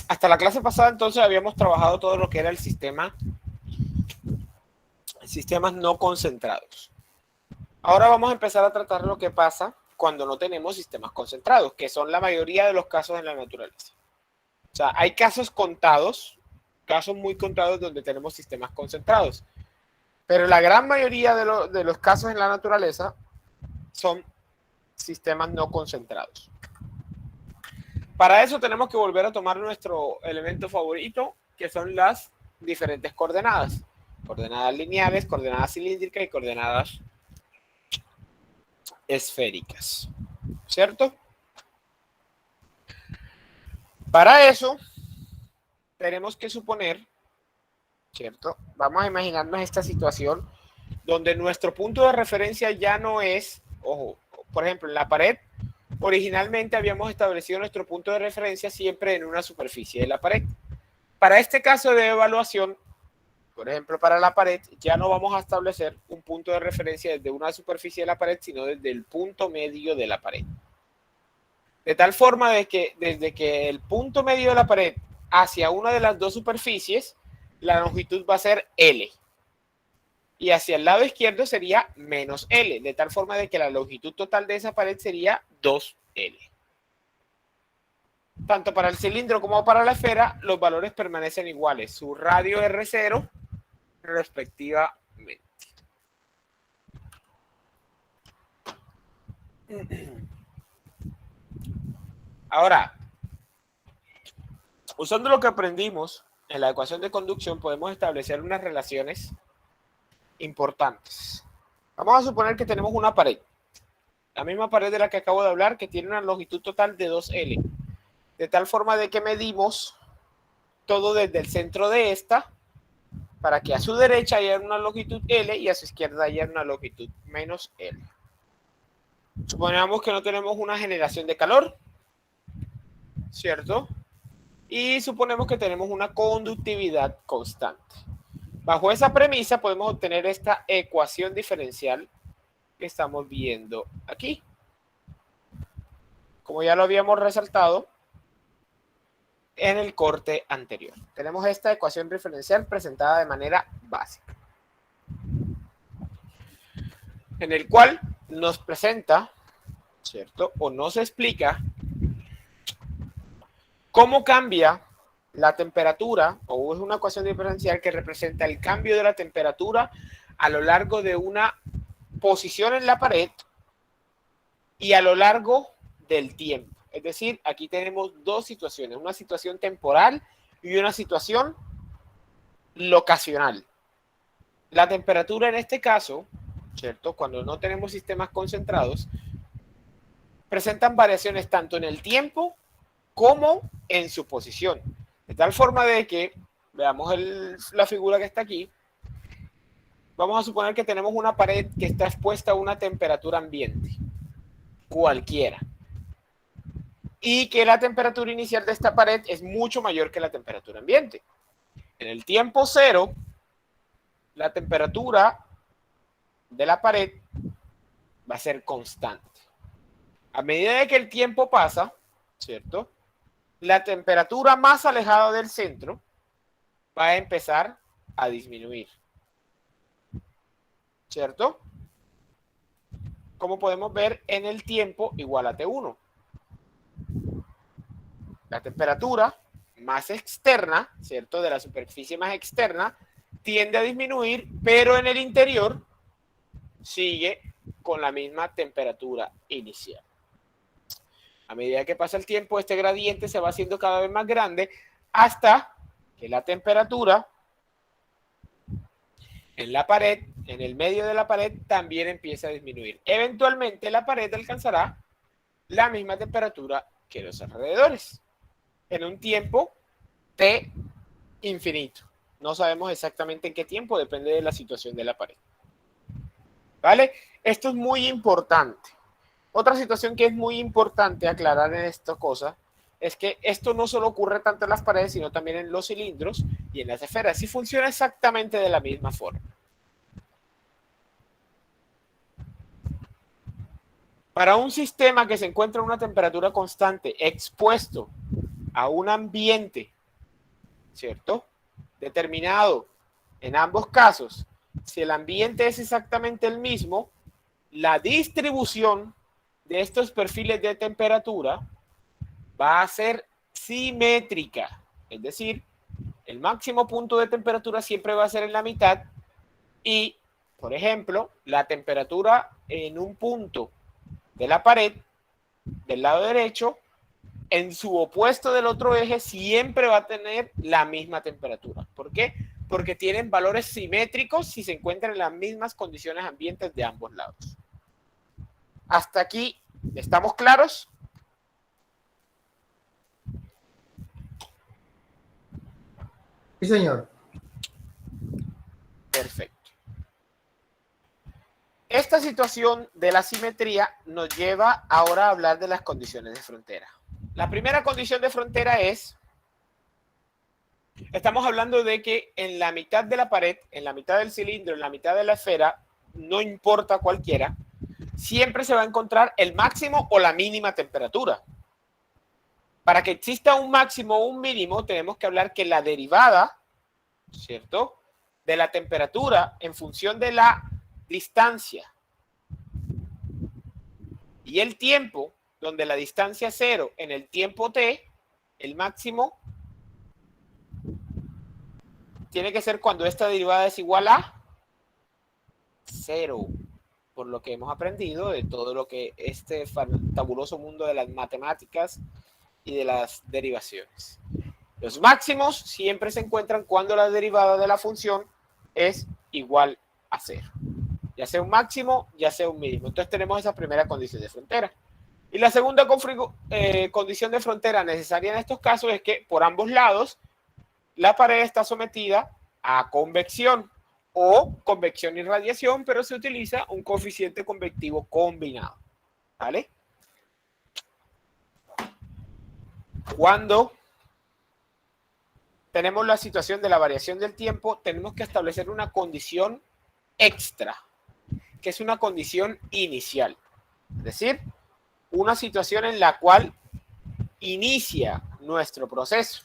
Hasta la clase pasada entonces habíamos trabajado todo lo que era el sistemas no concentrados. Ahora vamos a empezar a tratar lo que pasa cuando no tenemos sistemas concentrados, que son la mayoría de los casos en la naturaleza. O sea, hay casos contados, casos muy contados donde tenemos sistemas concentrados, pero la gran mayoría de los casos en la naturaleza son sistemas no concentrados. Para eso tenemos que volver a tomar nuestro elemento favorito, que son las diferentes coordenadas. Coordenadas lineales, coordenadas cilíndricas y coordenadas esféricas. ¿Cierto? Para eso tenemos que suponer, ¿cierto? Vamos a imaginarnos esta situación donde nuestro punto de referencia ya no es, ojo, por ejemplo, en la pared, originalmente habíamos establecido nuestro punto de referencia siempre en una superficie de la pared. Para este caso de evaluación, por ejemplo, para la pared, ya no vamos a establecer un punto de referencia desde una superficie de la pared, sino desde el punto medio de la pared. De tal forma de que desde que el punto medio de la pared hacia una de las dos superficies, la longitud va a ser L. Y hacia el lado izquierdo sería menos L, de tal forma de que la longitud total de esa pared sería 2L. Tanto para el cilindro como para la esfera, los valores permanecen iguales. Su radio R0 respectivamente. Ahora, usando lo que aprendimos en la ecuación de conducción, podemos establecer unas relaciones importantes. Vamos a suponer que tenemos una pared, la misma pared de la que acabo de hablar, que tiene una longitud total de 2L, de tal forma de que medimos todo desde el centro de esta, para que a su derecha haya una longitud L y a su izquierda haya una longitud menos L. Suponemos que no tenemos una generación de calor, ¿cierto? Y suponemos que tenemos una conductividad constante. Bajo esa premisa podemos obtener esta ecuación diferencial que estamos viendo aquí. Como ya lo habíamos resaltado en el corte anterior. Tenemos esta ecuación diferencial presentada de manera básica, en el cual nos presenta, ¿cierto? O nos explica cómo cambia la temperatura, o es una ecuación diferencial que representa el cambio de la temperatura a lo largo de una posición en la pared y a lo largo del tiempo. Es decir, aquí tenemos dos situaciones, una situación temporal y una situación locacional. La temperatura en este caso, ¿cierto? Cuando no tenemos sistemas concentrados, presentan variaciones tanto en el tiempo como en su posición. De tal forma de que, veamos la figura que está aquí, vamos a suponer que tenemos una pared que está expuesta a una temperatura ambiente, cualquiera, y que la temperatura inicial de esta pared es mucho mayor que la temperatura ambiente. En el tiempo cero, la temperatura de la pared va a ser constante. A medida de que el tiempo pasa, ¿cierto? La temperatura más alejada del centro va a empezar a disminuir, ¿cierto? Como podemos ver en el tiempo igual a T1. La temperatura más externa, ¿cierto? De la superficie más externa, tiende a disminuir, pero en el interior sigue con la misma temperatura inicial. A medida que pasa el tiempo, este gradiente se va haciendo cada vez más grande hasta que la temperatura en la pared, en el medio de la pared, también empieza a disminuir. Eventualmente la pared alcanzará la misma temperatura que los alrededores en un tiempo T infinito. No sabemos exactamente en qué tiempo, depende de la situación de la pared. ¿Vale? Esto es muy importante. Otra situación que es muy importante aclarar en esta cosa es que esto no solo ocurre tanto en las paredes, sino también en los cilindros y en las esferas. Sí funciona exactamente de la misma forma. Para un sistema que se encuentra a una temperatura constante expuesto a un ambiente, ¿cierto?, determinado en ambos casos, si el ambiente es exactamente el mismo, la distribución de estos perfiles de temperatura va a ser simétrica. Es decir, el máximo punto de temperatura siempre va a ser en la mitad y, por ejemplo, la temperatura en un punto de la pared del lado derecho, en su opuesto del otro eje, siempre va a tener la misma temperatura. ¿Por qué? Porque tienen valores simétricos si se encuentran en las mismas condiciones ambientes de ambos lados. Hasta aquí, ¿estamos claros? Sí, señor. Perfecto. Esta situación de la simetría nos lleva ahora a hablar de las condiciones de frontera. La primera condición de frontera es, estamos hablando de que en la mitad de la pared, en la mitad del cilindro, en la mitad de la esfera, no importa cualquiera, siempre se va a encontrar el máximo o la mínima temperatura. Para que exista un máximo o un mínimo, tenemos que hablar que la derivada, ¿cierto?, de la temperatura en función de la distancia y el tiempo, donde la distancia es 0 en el tiempo t, el máximo tiene que ser cuando esta derivada es igual a 0, por lo que hemos aprendido de todo lo que este fabuloso mundo de las matemáticas y de las derivaciones. Los máximos siempre se encuentran cuando la derivada de la función es igual a 0. Ya sea un máximo, ya sea un mínimo. Entonces tenemos esa primera condición de frontera. Y la segunda condición de frontera necesaria en estos casos es que por ambos lados la pared está sometida a convección o convección y radiación, pero se utiliza un coeficiente convectivo combinado. ¿Vale? Cuando tenemos la situación de la variación del tiempo, tenemos que establecer una condición extra, que es una condición inicial. Es decir, una situación en la cual inicia nuestro proceso.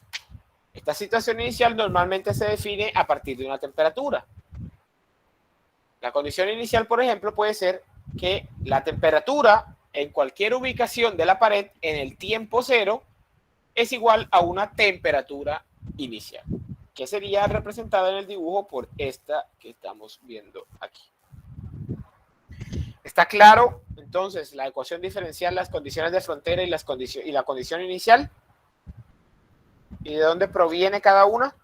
Esta situación inicial normalmente se define a partir de una temperatura. La condición inicial, por ejemplo, puede ser que la temperatura en cualquier ubicación de la pared en el tiempo 0 es igual a una temperatura inicial, que sería representada en el dibujo por esta que estamos viendo aquí. ¿Está claro? Entonces, la ecuación diferencial, las condiciones de frontera y la condición inicial. ¿Y de dónde proviene cada una?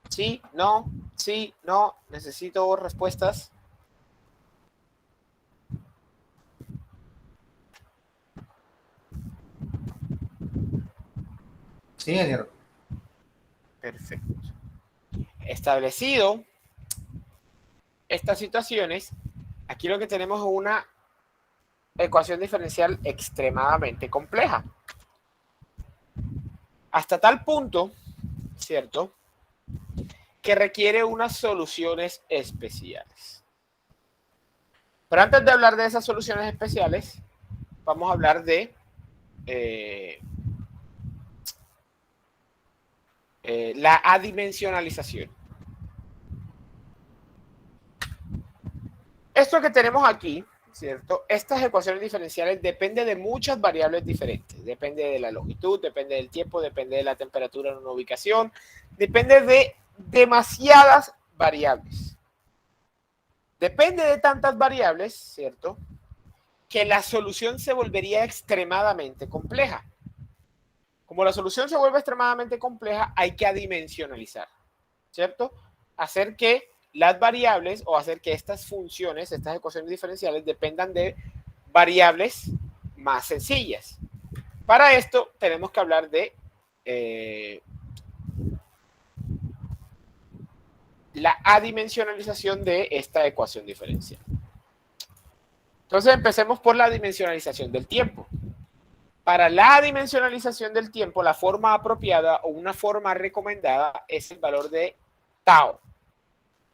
Sí, no, necesito respuestas. Sí, ingeniero. Perfecto. Establecido estas situaciones, aquí lo que tenemos es una ecuación diferencial extremadamente compleja. Hasta tal punto, ¿cierto?, que requiere unas soluciones especiales. Pero antes de hablar de esas soluciones especiales, vamos a hablar de la adimensionalización. Esto que tenemos aquí, ¿cierto? Estas ecuaciones diferenciales dependen de muchas variables diferentes. Depende de la longitud, depende del tiempo, depende de la temperatura en una ubicación, depende de demasiadas variables. Depende de tantas variables, ¿cierto?, que la solución se volvería extremadamente compleja. Como la solución se vuelve extremadamente compleja, hay que adimensionalizar, ¿cierto? Hacer que las variables o hacer que estas funciones, estas ecuaciones diferenciales, dependan de variables más sencillas. Para esto tenemos que hablar de la adimensionalización de esta ecuación diferencial. Entonces empecemos por la dimensionalización del tiempo. Para la dimensionalización del tiempo, la forma apropiada o una forma recomendada es el valor de tau.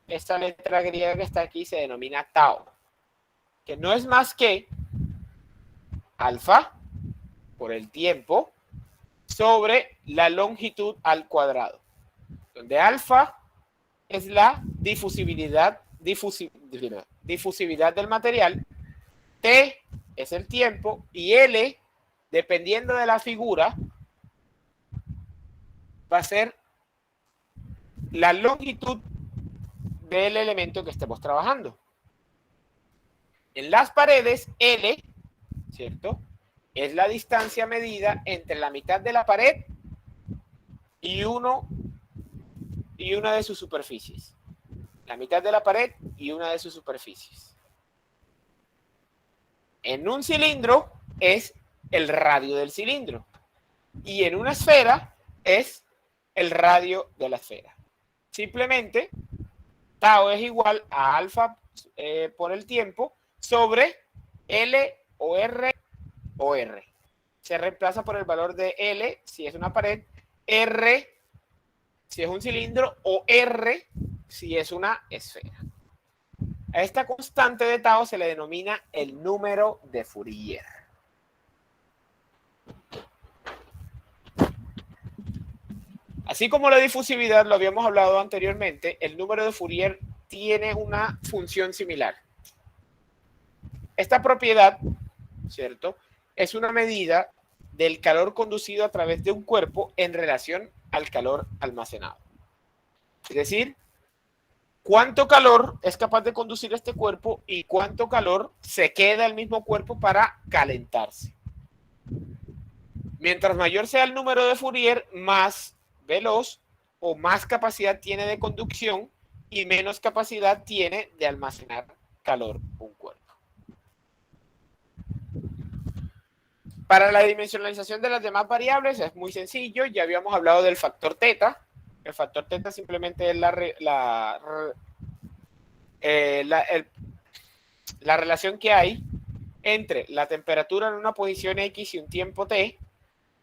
Esta letra griega que está aquí se denomina tau, que no es más que alfa por el tiempo sobre la longitud al cuadrado, donde alfa es la difusividad del material, T es el tiempo y L, dependiendo de la figura, va a ser la longitud del elemento que estemos trabajando. En las paredes, L, ¿cierto?, es la distancia medida entre la mitad de la pared y una de sus superficies. La mitad de la pared y una de sus superficies. En un cilindro es el radio del cilindro. Y en una esfera es el radio de la esfera. Simplemente, tau es igual a alfa por el tiempo sobre L o R o R. Se reemplaza por el valor de L si es una pared, R si es un cilindro o R si es una esfera. A esta constante de tau se le denomina el número de Fourier. Así como la difusividad, lo habíamos hablado anteriormente, el número de Fourier tiene una función similar. Esta propiedad, ¿cierto?, es una medida del calor conducido a través de un cuerpo en relación al calor almacenado. Es decir, cuánto calor es capaz de conducir este cuerpo y cuánto calor se queda el mismo cuerpo para calentarse. Mientras mayor sea el número de Fourier, más veloz o más capacidad tiene de conducción y menos capacidad tiene de almacenar calor un cuerpo. Para la dimensionalización de las demás variables es muy sencillo. Ya habíamos hablado del factor teta. El factor teta simplemente es la relación que hay entre la temperatura en una posición X y un tiempo T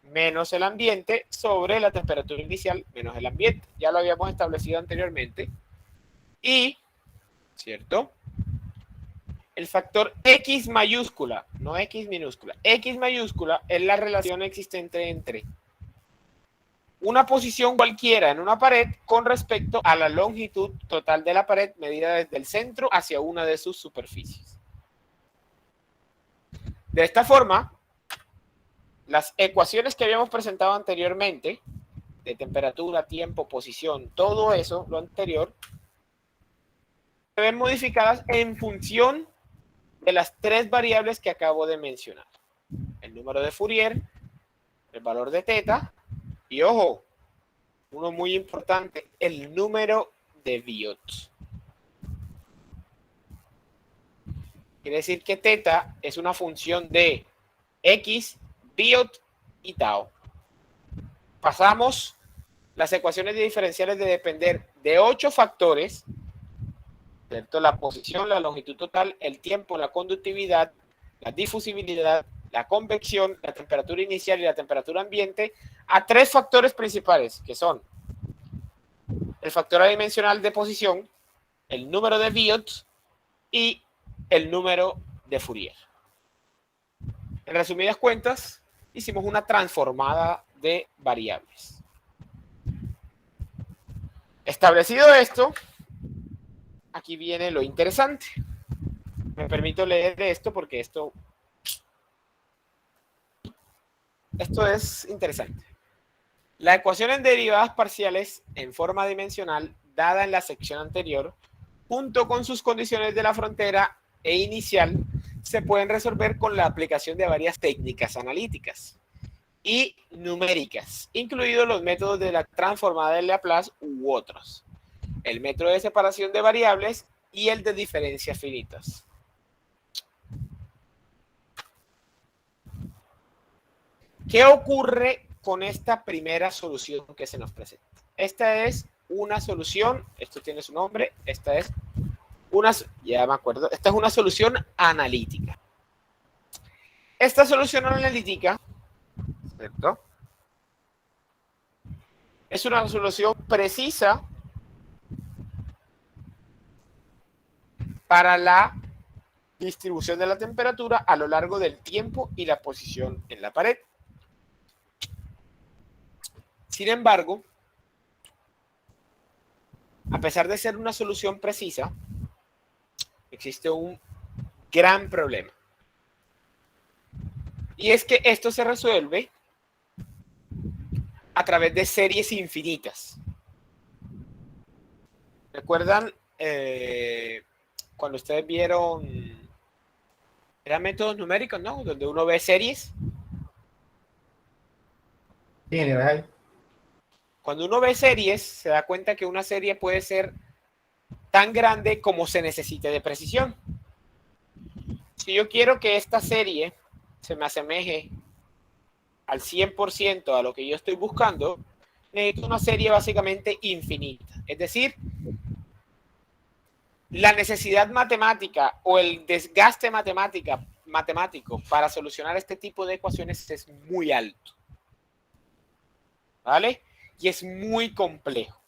menos el ambiente sobre la temperatura inicial menos el ambiente. Ya lo habíamos establecido anteriormente. Y, ¿cierto?, el factor X mayúscula, no X minúscula, X mayúscula es la relación existente entre una posición cualquiera en una pared con respecto a la longitud total de la pared medida desde el centro hacia una de sus superficies. De esta forma, las ecuaciones que habíamos presentado anteriormente, de temperatura, tiempo, posición, todo eso, lo anterior, se ven modificadas en función de las tres variables que acabo de mencionar. El número de Fourier, el valor de teta y, ojo, uno muy importante, el número de Biot. Quiere decir que teta es una función de X, Biot y tau. Pasamos las ecuaciones diferenciales de depender de 8 factores, ¿cierto? La posición, la longitud total, el tiempo, la conductividad, la difusibilidad, la convección, la temperatura inicial y la temperatura ambiente, a 3 factores principales, que son el factor adimensional de posición, el número de Biot y el número de Fourier. En resumidas cuentas, hicimos una transformada de variables. Establecido esto, aquí viene lo interesante. Me permito leer esto porque esto es interesante. La ecuación en derivadas parciales en forma dimensional dada en la sección anterior, junto con sus condiciones de la frontera e inicial, se pueden resolver con la aplicación de varias técnicas analíticas y numéricas, incluidos los métodos de la transformada de Laplace u otros, el método de separación de variables y el de diferencias finitas. ¿Qué ocurre con esta primera solución que se nos presenta? Esta es una solución, esto tiene su nombre, esta es una, ya me acuerdo, esta es una solución analítica. Esta solución analítica, ¿cierto?, es una solución precisa para la distribución de la temperatura a lo largo del tiempo y la posición en la pared. Sin embargo, a pesar de ser una solución precisa, existe un gran problema. Y es que esto se resuelve a través de series infinitas. ¿Recuerdan cuando ustedes vieron, eran métodos numéricos, ¿no? Donde uno ve series. Sí, ingeniero. Cuando uno ve series, se da cuenta que una serie puede ser tan grande como se necesite de precisión. Si yo quiero que esta serie se me asemeje al 100% a lo que yo estoy buscando, necesito una serie básicamente infinita. Es decir, la necesidad matemática o el desgaste matemático para solucionar este tipo de ecuaciones es muy alto. ¿Vale? Y es muy complejo.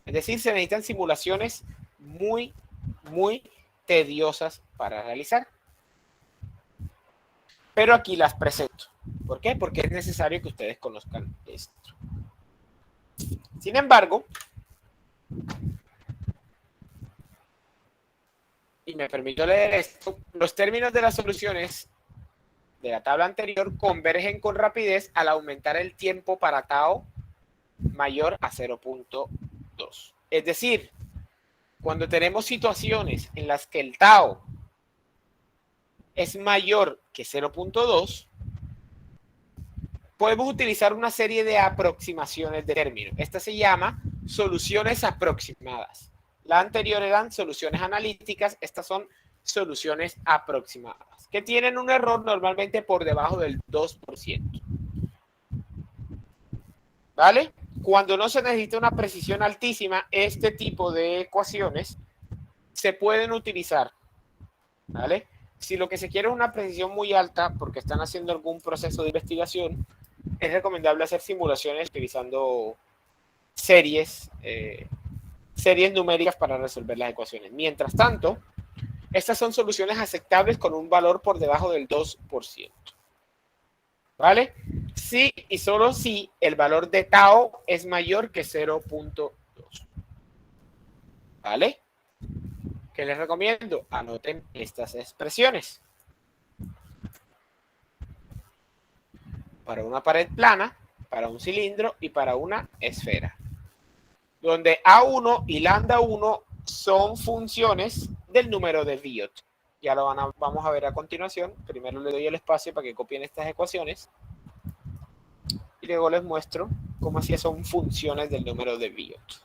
Es decir, se necesitan simulaciones muy, muy tediosas para realizar. Pero aquí las presento. ¿Por qué? Porque es necesario que ustedes conozcan esto. Sin embargo, y me permito leer esto, los términos de las soluciones de la tabla anterior convergen con rapidez al aumentar el tiempo para tau mayor a 0.2. Es decir, cuando tenemos situaciones en las que el tau es mayor que 0.2, podemos utilizar una serie de aproximaciones de términos. Esta se llama soluciones aproximadas. La anterior eran soluciones analíticas, estas son soluciones aproximadas, que tienen un error normalmente por debajo del 2%. ¿Vale? Cuando no se necesita una precisión altísima, este tipo de ecuaciones se pueden utilizar. ¿Vale? Si lo que se quiere es una precisión muy alta, porque están haciendo algún proceso de investigación, es recomendable hacer simulaciones utilizando series numéricas para resolver las ecuaciones. Mientras tanto, estas son soluciones aceptables con un valor por debajo del 2%. ¿Vale? Si y solo si el valor de tau es mayor que 0.2. ¿Vale? ¿Qué les recomiendo? Anoten estas expresiones. Para una pared plana, para un cilindro y para una esfera. Donde A1 y lambda1 son funciones del número de Biot. Ya lo vamos a ver a continuación. Primero le doy el espacio para que copien estas ecuaciones. Y luego les muestro cómo así son funciones del número de Biot.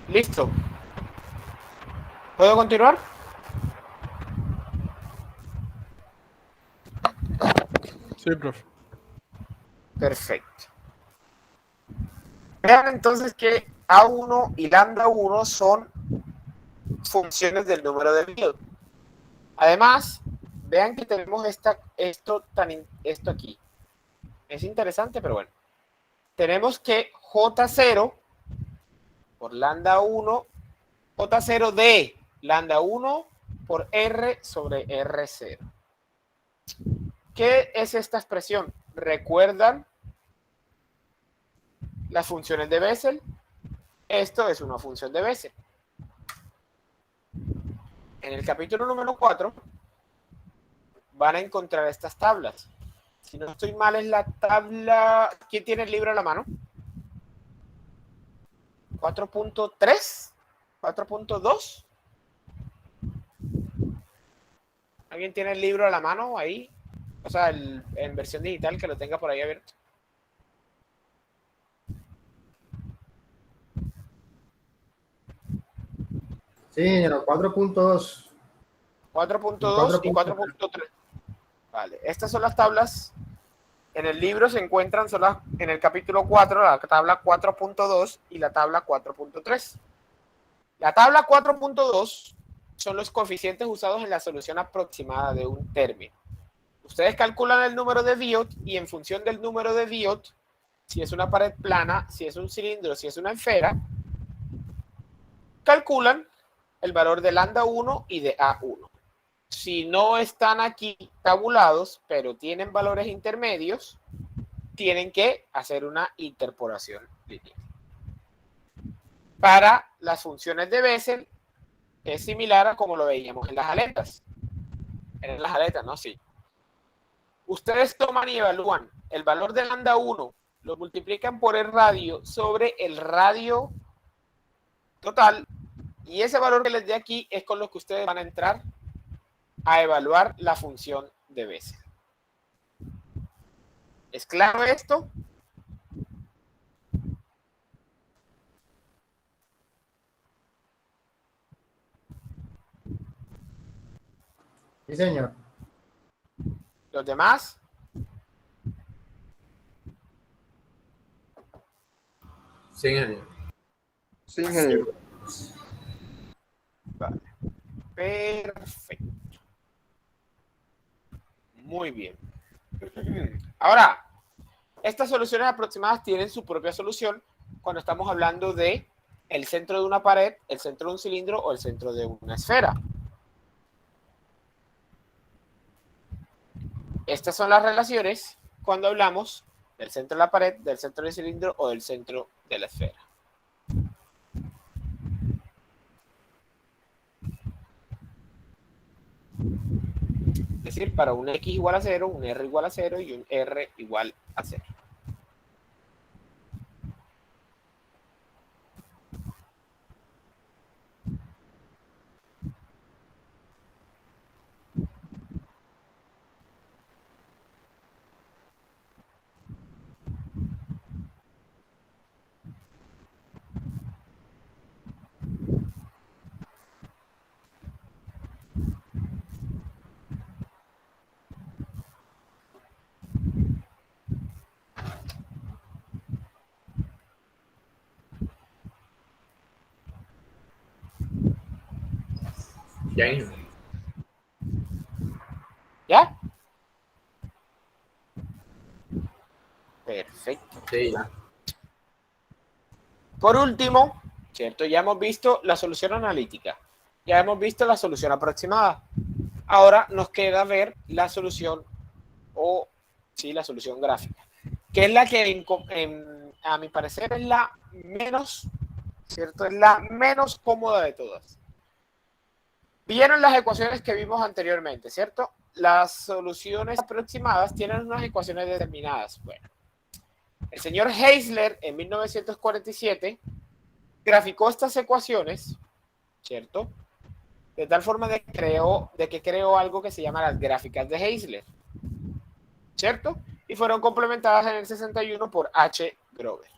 Listo. ¿Puedo continuar? Sí, profe. Perfecto. Vean entonces que A1 y lambda 1 son funciones del número de Biot. Además, vean que tenemos esto aquí. Es interesante, pero bueno. Tenemos que J0 por lambda 1, J0 de lambda 1 por R sobre R0. ¿Qué es esta expresión? ¿Recuerdan las funciones de Bessel? Esto es una función de Bessel. En el capítulo número 4 van a encontrar estas tablas. Si no estoy mal, es la tabla... ¿Quién tiene el libro a la mano? 4.3, 4.2. ¿Alguien tiene el libro a la mano ahí? O sea, en versión digital, que lo tenga por ahí abierto. Sí, señor, 4.2. 4.2 y 4.3. Vale, estas son las tablas. En el libro se encuentran en el capítulo 4, la tabla 4.2 y la tabla 4.3. La tabla 4.2 son los coeficientes usados en la solución aproximada de un término. Ustedes calculan el número de Biot y en función del número de Biot, si es una pared plana, si es un cilindro, si es una esfera, calculan el valor de lambda 1 y de A1. Si no están aquí tabulados, pero tienen valores intermedios, tienen que hacer una interpolación lineal. Para las funciones de Bessel es similar a como lo veíamos en las aletas. En las aletas, ¿no? Sí. Ustedes toman y evalúan el valor de lambda 1, lo multiplican por el radio sobre el radio total, y ese valor que les dé aquí es con lo que ustedes van a entrar a evaluar la función de Bessel. ¿Es claro esto? Sí, señor. ¿Los demás? Sí, señor. Sí, ingeniero. Vale. Perfecto. Muy bien. Ahora, estas soluciones aproximadas tienen su propia solución cuando estamos hablando de el centro de una pared, el centro de un cilindro o el centro de una esfera. Estas son las relaciones cuando hablamos del centro de la pared, del centro del cilindro o del centro de la esfera. Es decir, para un x igual a 0, un r igual a 0 y un r igual a 0. Ya, ¿Ya? Perfecto. sí, ya. Por último, ¿cierto? Ya hemos visto la solución analítica. Ya hemos visto la solución aproximada. Ahora nos queda ver la solución la solución gráfica, que es la que a mi parecer es la menos, ¿cierto? Es la menos cómoda de todas. Vieron las ecuaciones que vimos anteriormente, ¿cierto? Las soluciones aproximadas tienen unas ecuaciones determinadas. Bueno, el señor Heisler en 1947 graficó estas ecuaciones, ¿cierto? De tal forma de que creó algo que se llama las gráficas de Heisler, ¿cierto? Y fueron complementadas en el 61 por H. Grover.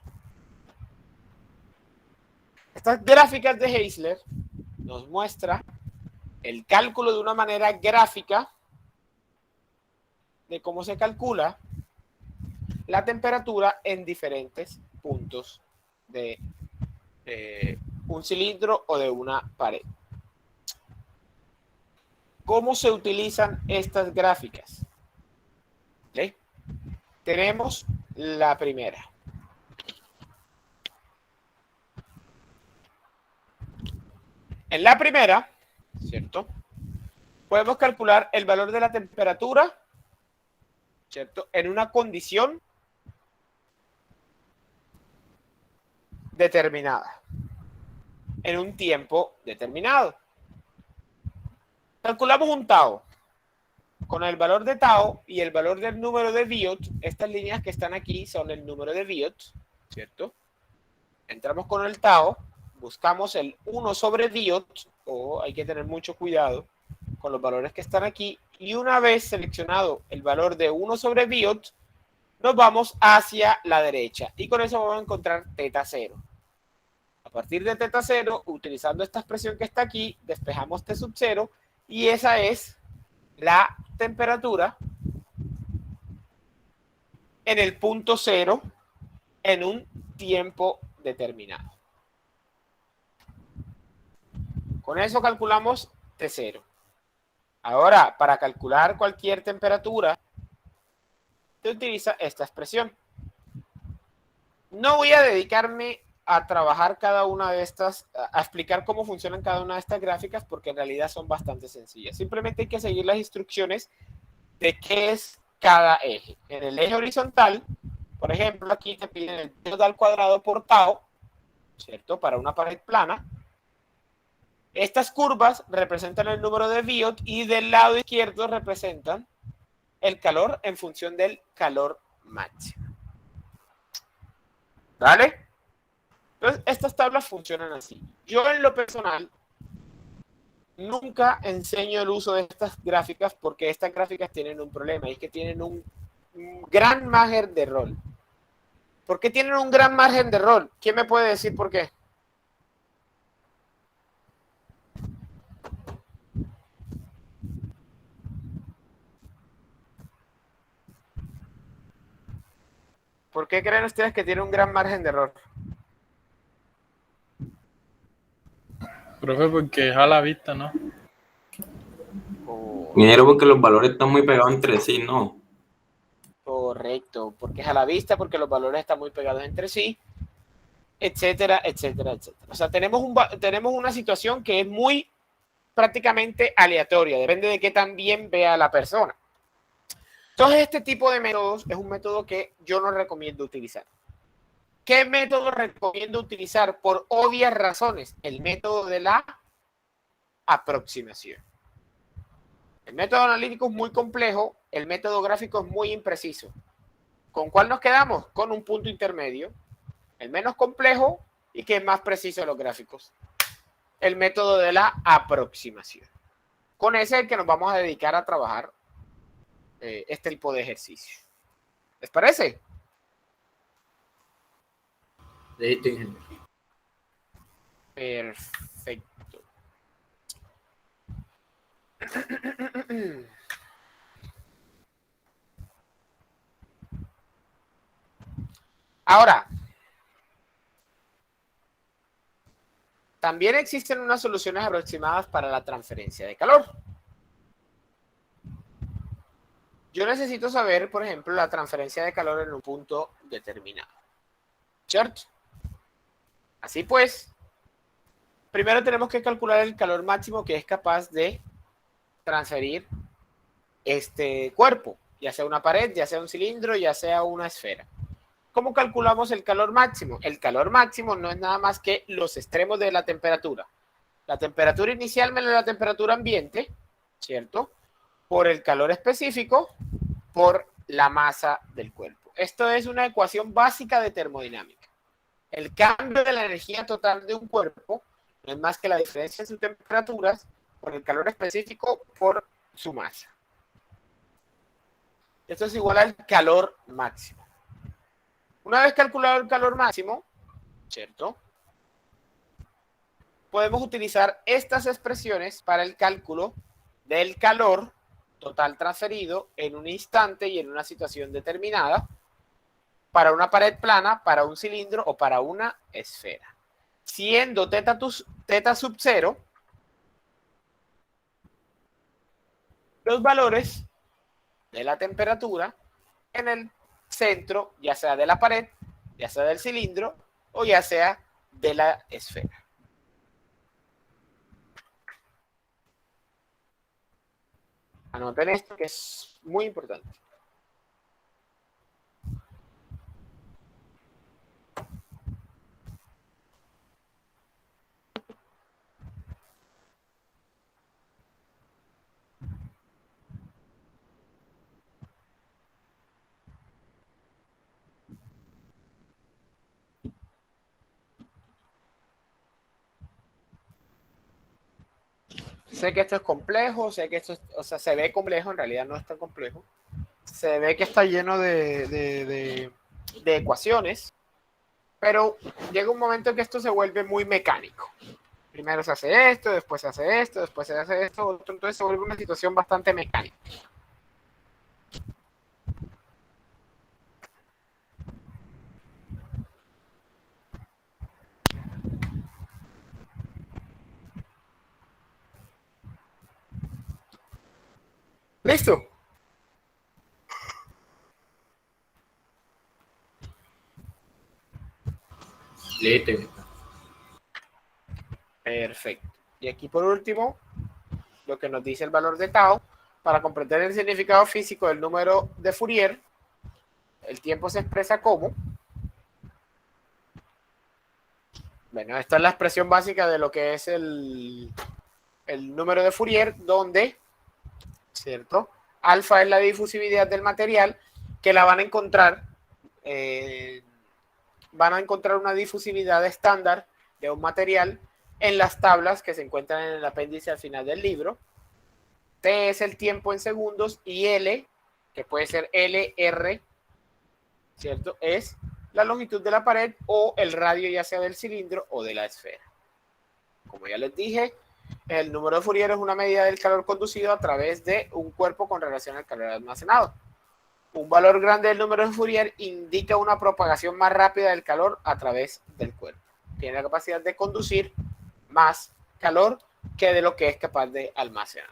Estas gráficas de Heisler nos muestra el cálculo de una manera gráfica de cómo se calcula la temperatura en diferentes puntos de un cilindro o de una pared. ¿Cómo se utilizan estas gráficas? ¿Okay? Tenemos la primera. En la primera, ¿cierto? Podemos calcular el valor de la temperatura, ¿cierto? En una condición determinada, en un tiempo determinado. Calculamos un tau. Con el valor de tau y el valor del número de Biot, estas líneas que están aquí son el número de Biot, ¿cierto? Entramos con el tau, buscamos el 1 sobre Biot, o hay que tener mucho cuidado con los valores que están aquí, y una vez seleccionado el valor de 1 sobre Biot, nos vamos hacia la derecha, y con eso vamos a encontrar teta 0. A partir de teta 0, utilizando esta expresión que está aquí, despejamos T sub 0, y esa es la temperatura en el punto 0 en un tiempo determinado. Con eso calculamos T0. Ahora, para calcular cualquier temperatura, se utiliza esta expresión. No voy a dedicarme a trabajar cada una de estas, a explicar cómo funcionan cada una de estas gráficas, porque en realidad son bastante sencillas. Simplemente hay que seguir las instrucciones de qué es cada eje. En el eje horizontal, por ejemplo, aquí te piden el Biot al cuadrado por tau, ¿cierto? Para una pared plana. Estas curvas representan el número de Biot y del lado izquierdo representan el calor en función del calor máximo. ¿Vale? Entonces, estas tablas funcionan así. Yo en lo personal nunca enseño el uso de estas gráficas porque estas gráficas tienen un problema y es que tienen un gran margen de error. ¿Por qué tienen un gran margen de error? ¿Quién me puede decir por qué? ¿Por qué creen ustedes que tiene un gran margen de error? Profe, porque es a la vista, ¿no? Minero, porque los valores están muy pegados entre sí, ¿no? Correcto, porque es a la vista, porque los valores están muy pegados entre sí, etcétera, etcétera, etcétera. O sea, tenemos una situación que es muy prácticamente aleatoria, depende de qué tan bien vea la persona. Entonces, este tipo de métodos es un método que yo no recomiendo utilizar. ¿Qué método recomiendo utilizar? Por obvias razones, el método de la aproximación. El método analítico es muy complejo, el método gráfico es muy impreciso. ¿Con cuál nos quedamos? Con un punto intermedio, el menos complejo y que es más preciso en los gráficos. El método de la aproximación. Con ese es el que nos vamos a dedicar a trabajar este tipo de ejercicio. ¿Les parece? Listo, ingeniero. Perfecto. Ahora, también existen unas soluciones aproximadas para la transferencia de calor. Yo necesito saber, por ejemplo, la transferencia de calor en un punto determinado. ¿Cierto? Así pues, primero tenemos que calcular el calor máximo que es capaz de transferir este cuerpo, ya sea una pared, ya sea un cilindro, ya sea una esfera. ¿Cómo calculamos el calor máximo? El calor máximo no es nada más que los extremos de la temperatura. La temperatura inicial menos la temperatura ambiente, ¿cierto? Por el calor específico, por la masa del cuerpo. Esto es una ecuación básica de termodinámica. El cambio de la energía total de un cuerpo no es más que la diferencia en sus temperaturas por el calor específico por su masa. Esto es igual al calor máximo. Una vez calculado el calor máximo, ¿cierto? podemos utilizar estas expresiones para el cálculo del calor total transferido en un instante y en una situación determinada para una pared plana, para un cilindro o para una esfera. Siendo teta sub 0 los valores de la temperatura en el centro, ya sea de la pared, ya sea del cilindro o ya sea de la esfera. Anoten esto que es muy importante. Sé que esto es complejo, sé que esto es, o sea, se ve complejo, en realidad no es tan complejo. Se ve que está lleno de ecuaciones, pero llega un momento en que esto se vuelve muy mecánico. Primero se hace esto, después se hace esto, después se hace esto, otro, entonces se vuelve una situación bastante mecánica. ¿Listo? Listo. Perfecto. Y aquí por último, lo que nos dice el valor de tau, para comprender el significado físico del número de Fourier, el tiempo se expresa como, bueno, esta es la expresión básica de lo que es el número de Fourier, donde, ¿cierto? Alfa es la difusividad del material, que la van a encontrar una difusividad estándar de un material en las tablas que se encuentran en el apéndice al final del libro. T es el tiempo en segundos y L, que puede ser LR, ¿cierto? Es la longitud de la pared o el radio ya sea del cilindro o de la esfera. Como ya les dije, el número de Fourier es una medida del calor conducido a través de un cuerpo con relación al calor almacenado. Un valor grande del número de Fourier indica una propagación más rápida del calor a través del cuerpo. Tiene la capacidad de conducir más calor que de lo que es capaz de almacenar.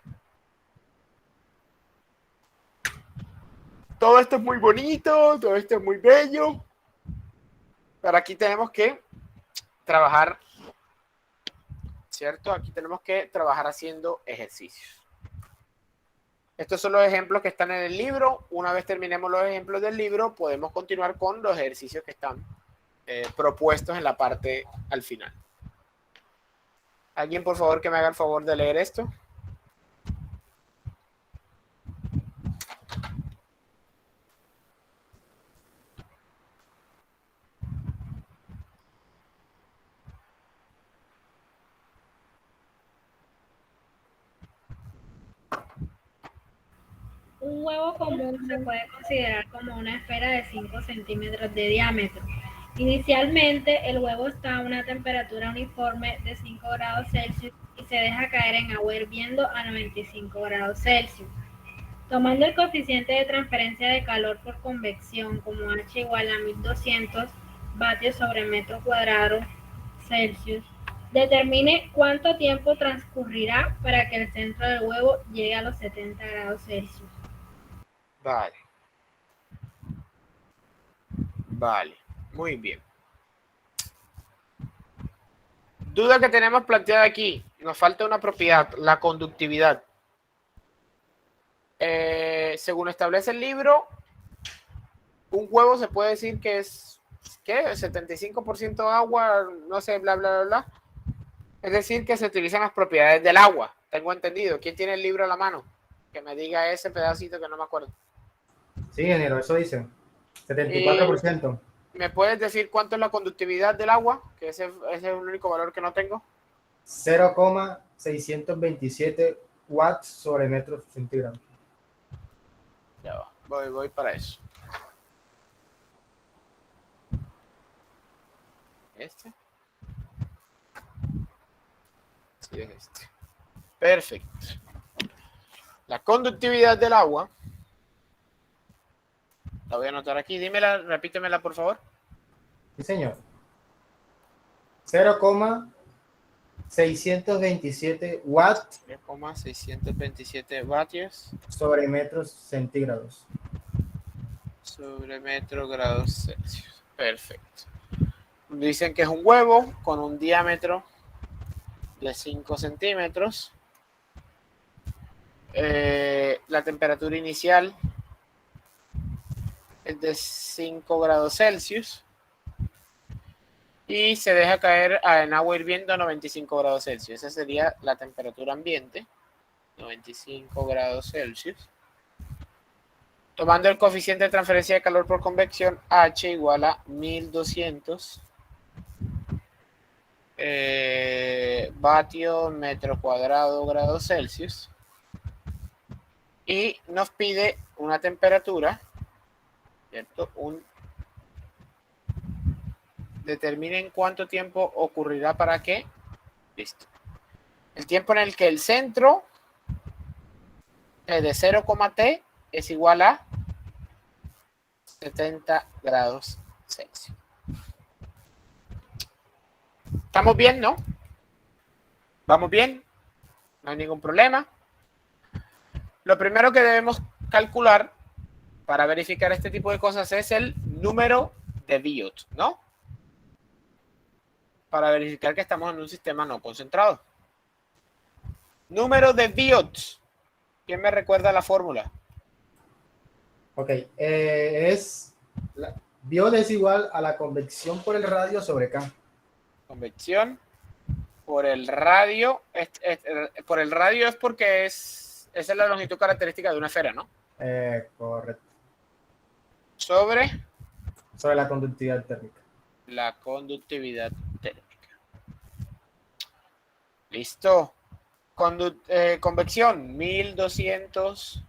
Todo esto es muy bonito, todo esto es muy bello, pero aquí tenemos que trabajar, ¿cierto? Aquí tenemos que trabajar haciendo ejercicios. Estos son los ejemplos que están en el libro. Una vez terminemos los ejemplos del libro, podemos continuar con los ejercicios que están propuestos en la parte al final. ¿Alguien, por favor, que me haga el favor de leer esto? Un huevo común se puede considerar como una esfera de 5 centímetros de diámetro. Inicialmente, el huevo está a una temperatura uniforme de 5 grados Celsius y se deja caer en agua hirviendo a 95 grados Celsius. Tomando el coeficiente de transferencia de calor por convección como H igual a 1200 vatios sobre metro cuadrado Celsius, determine cuánto tiempo transcurrirá para que el centro del huevo llegue a los 70 grados Celsius. Vale. Vale, muy bien. Duda que tenemos planteada aquí. Nos falta una propiedad, la conductividad. Según establece el libro, un huevo se puede decir que es, ¿qué? 75% agua, no sé, bla, bla, bla, bla. Es decir, que se utilizan las propiedades del agua. Tengo entendido. ¿Quién tiene el libro a la mano? Que me diga ese pedacito que no me acuerdo. Sí, ingeniero, eso dice. 74%. ¿Me puedes decir cuánto es la conductividad del agua? Que ese es el único valor que no tengo. 0,627 watts sobre metro centígrado. Ya va, voy para eso. Este. Sí, es este. Perfecto. La conductividad del agua. La voy a anotar aquí. Dímela, repítemela, por favor. Sí, señor. 0,627 watts 3,627 vatios sobre metros centígrados. sobre metro grados Celsius. Perfecto. Dicen que es un huevo con un diámetro de 5 centímetros. La temperatura inicial es de 5 grados Celsius y se deja caer en agua hirviendo a 95 grados Celsius. Esa sería la temperatura ambiente, 95 grados Celsius. Tomando el coeficiente de transferencia de calor por convección, H igual a 1200 vatios metro cuadrado grados Celsius. Y nos pide una temperatura, ¿cierto? Determinen cuánto tiempo ocurrirá para qué. Listo. El tiempo en el que el centro de 0, T es igual a 70 grados Celsius. ¿Estamos bien, no? ¿Vamos bien? No hay ningún problema. Lo primero que debemos calcular para verificar este tipo de cosas es el número de Biot, ¿no? Para verificar que estamos en un sistema no concentrado. Número de Biot. ¿Quién me recuerda la fórmula? Ok, Biot es igual a la convección por el radio sobre K. Convección por el radio. Por el radio es porque esa es la longitud característica de una esfera, ¿no? Correcto. Sobre la conductividad térmica. La conductividad térmica. Listo. Convección, 1200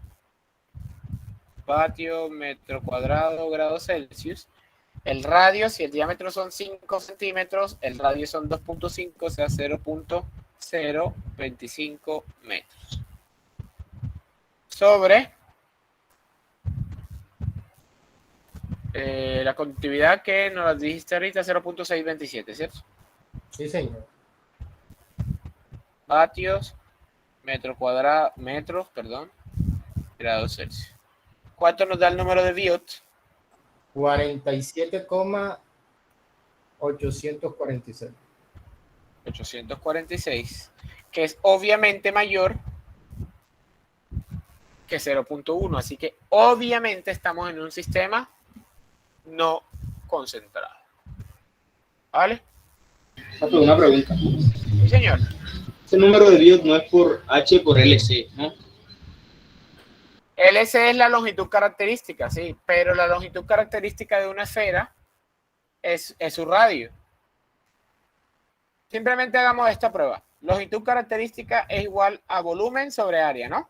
vatios metro cuadrado grados Celsius. El radio, si el diámetro son 5 centímetros, el radio son 2.5, o sea, 0.025 metros. Sobre la conductividad que nos dijiste ahorita, 0.627, ¿cierto? Sí, señor. Vatios, grados Celsius. ¿Cuánto nos da el número de Biot? 47,846. 846, que es obviamente mayor que 0.1, así que obviamente estamos en un sistema no concentrado. ¿Vale? Una pregunta. Sí, señor. Ese número de Biot no es por H por LC, ¿no? LC es la longitud característica, sí, pero la longitud característica de una esfera es su radio. Simplemente hagamos esta prueba. Longitud característica es igual a volumen sobre área, ¿no?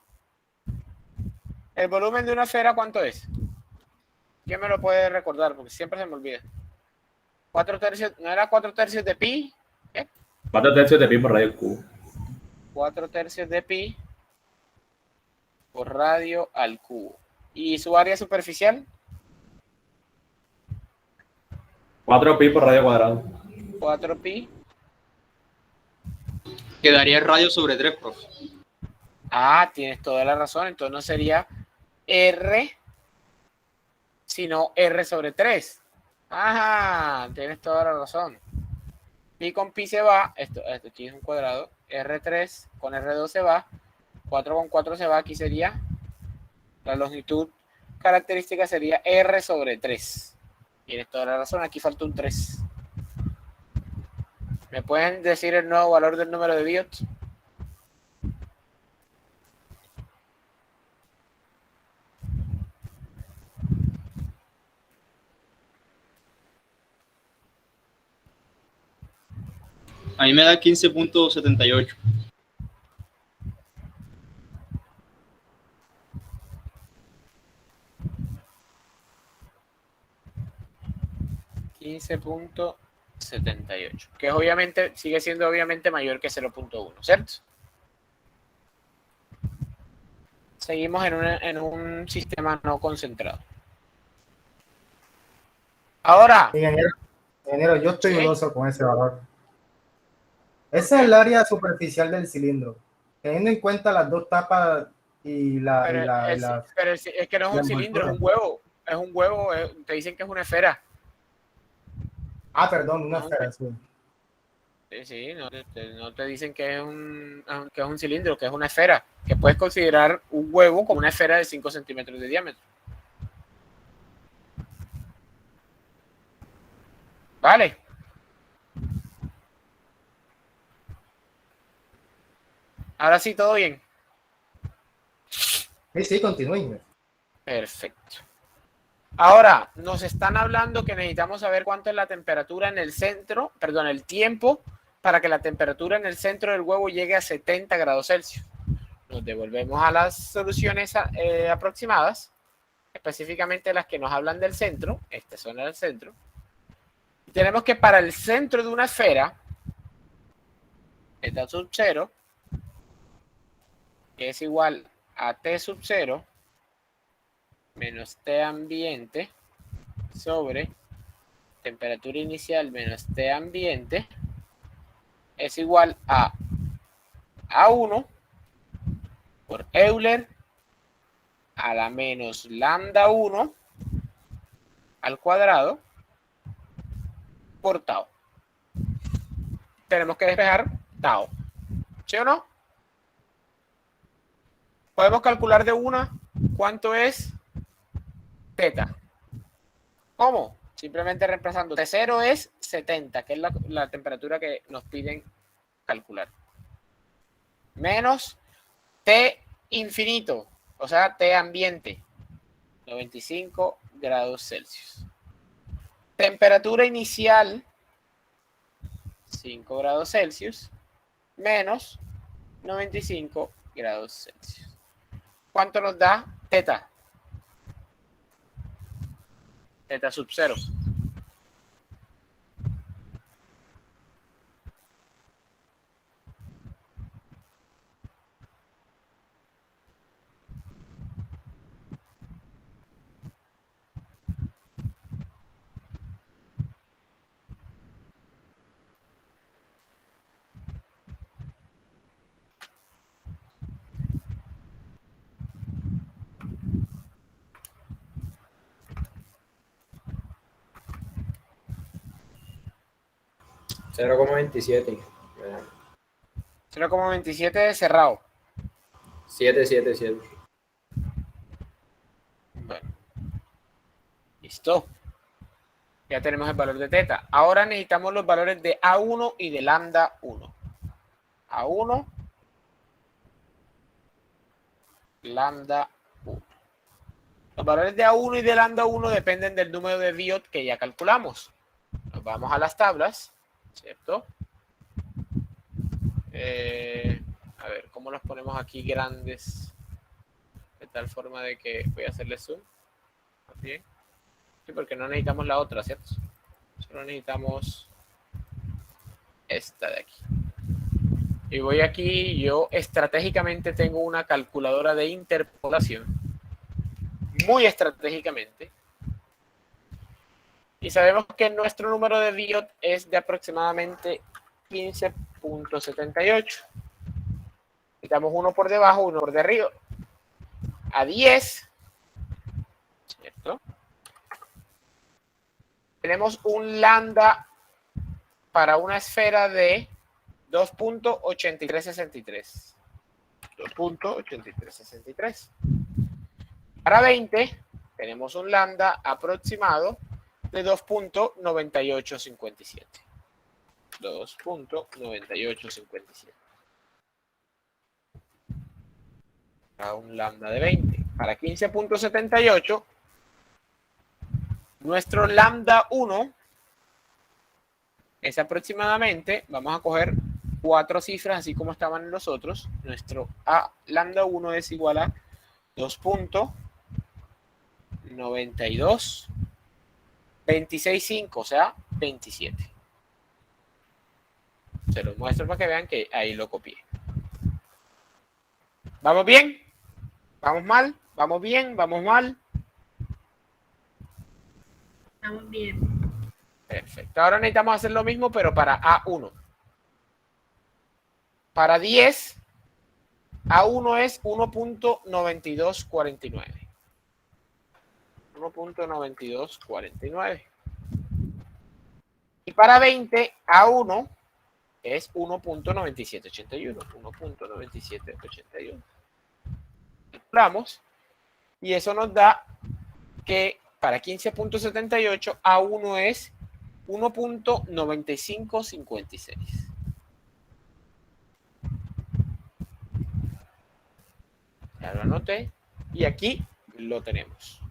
¿El volumen de una esfera cuánto es? ¿Quién me lo puede recordar? Porque siempre se me olvida. 4 tercios, ¿no era 4 tercios de pi? ¿Qué? 4 tercios de pi por radio al cubo. 4 tercios de pi por radio al cubo. ¿Y su área superficial? 4 pi por radio cuadrado. 4 pi. Quedaría el radio sobre 3, profe. Ah, tienes toda la razón. Entonces no sería R, sino R sobre 3. Ajá, tienes toda la razón. Pi con pi se va. Esto aquí es un cuadrado. R3 con R2 se va. 4 con 4 se va. Aquí sería la longitud característica sería R sobre 3. Tienes toda la razón. Aquí falta un 3. ¿Me pueden decir el nuevo valor del número de Biot? A mí me da 15.78. 15.78. 78, que es obviamente, sigue siendo obviamente mayor que 0.1, ¿cierto? Seguimos en un sistema no concentrado. Ahora, Ingeniero, yo estoy ¿sí? dudoso con ese valor. Ese es el área superficial del cilindro. Teniendo en cuenta las dos tapas y pero es que no es un cilindro, es un huevo. Es un huevo, te dicen que es una esfera. Ah, perdón, una No, esfera, sí. Sí, no te dicen que es un cilindro, que es una esfera, que puedes considerar un huevo como una esfera de 5 centímetros de diámetro. Vale. Ahora sí, todo bien. Sí, continúen. Perfecto. Ahora, nos están hablando que necesitamos saber cuánto es la temperatura en el centro, perdón, el tiempo para que la temperatura en el centro del huevo llegue a 70 grados Celsius. Nos devolvemos a las soluciones aproximadas, específicamente las que nos hablan del centro. Estas son el centro. Y tenemos que para el centro de una esfera, eta sub 0, que es igual a T sub 0, menos T ambiente sobre temperatura inicial menos T ambiente es igual a A1 por Euler a la menos lambda 1 al cuadrado por tau. Tenemos que despejar tau. ¿Sí o no? Podemos calcular de una cuánto es teta. ¿Cómo? Simplemente reemplazando. T0 es 70, que es la temperatura que nos piden calcular. Menos T infinito, o sea, T ambiente, 95 grados Celsius. Temperatura inicial, 5 grados Celsius, menos 95 grados Celsius. ¿Cuánto nos da teta? Teta sub 0. $0,27. 0,27 cerrado. 777. Bueno. Listo. Ya tenemos el valor de teta. Ahora necesitamos los valores de A1 y de lambda 1. A1, lambda 1. Los valores de A1 y de lambda 1 dependen del número de Biot que ya calculamos. Nos vamos a las tablas, ¿cierto? A ver, ¿cómo los ponemos aquí grandes? De tal forma de que voy a hacerle zoom. Bien. Sí, porque no necesitamos la otra, ¿cierto? Solo necesitamos esta de aquí. Y voy aquí, yo estratégicamente tengo una calculadora de interpolación. Muy estratégicamente. Y sabemos que nuestro número de Biot es de aproximadamente 15.78. Necesitamos uno por debajo, uno por de arriba. A 10, ¿cierto? Tenemos un lambda para una esfera de 2.8363. 2.8363. Para 20 tenemos un lambda aproximado de 2.9857. 2.9857. Para un lambda de 20. Para 15.78, nuestro lambda 1 es aproximadamente, vamos a coger 4 cifras así como estaban en los otros. Nuestro A lambda 1 es igual a 2.92 26.5, o sea, 27. Se los muestro para que vean que ahí lo copié. ¿Vamos bien? ¿Vamos mal? ¿Vamos bien? ¿Vamos mal? Estamos bien. Perfecto. Ahora necesitamos hacer lo mismo, pero para A1. Para 10, A1 es 1.9249. 1.9249. Y para 20, A1 es 1.9781. 1.9781. Calculamos. Y eso nos da que para 15.78, A1 es 1.9556. Ya lo anoté. Y aquí lo tenemos.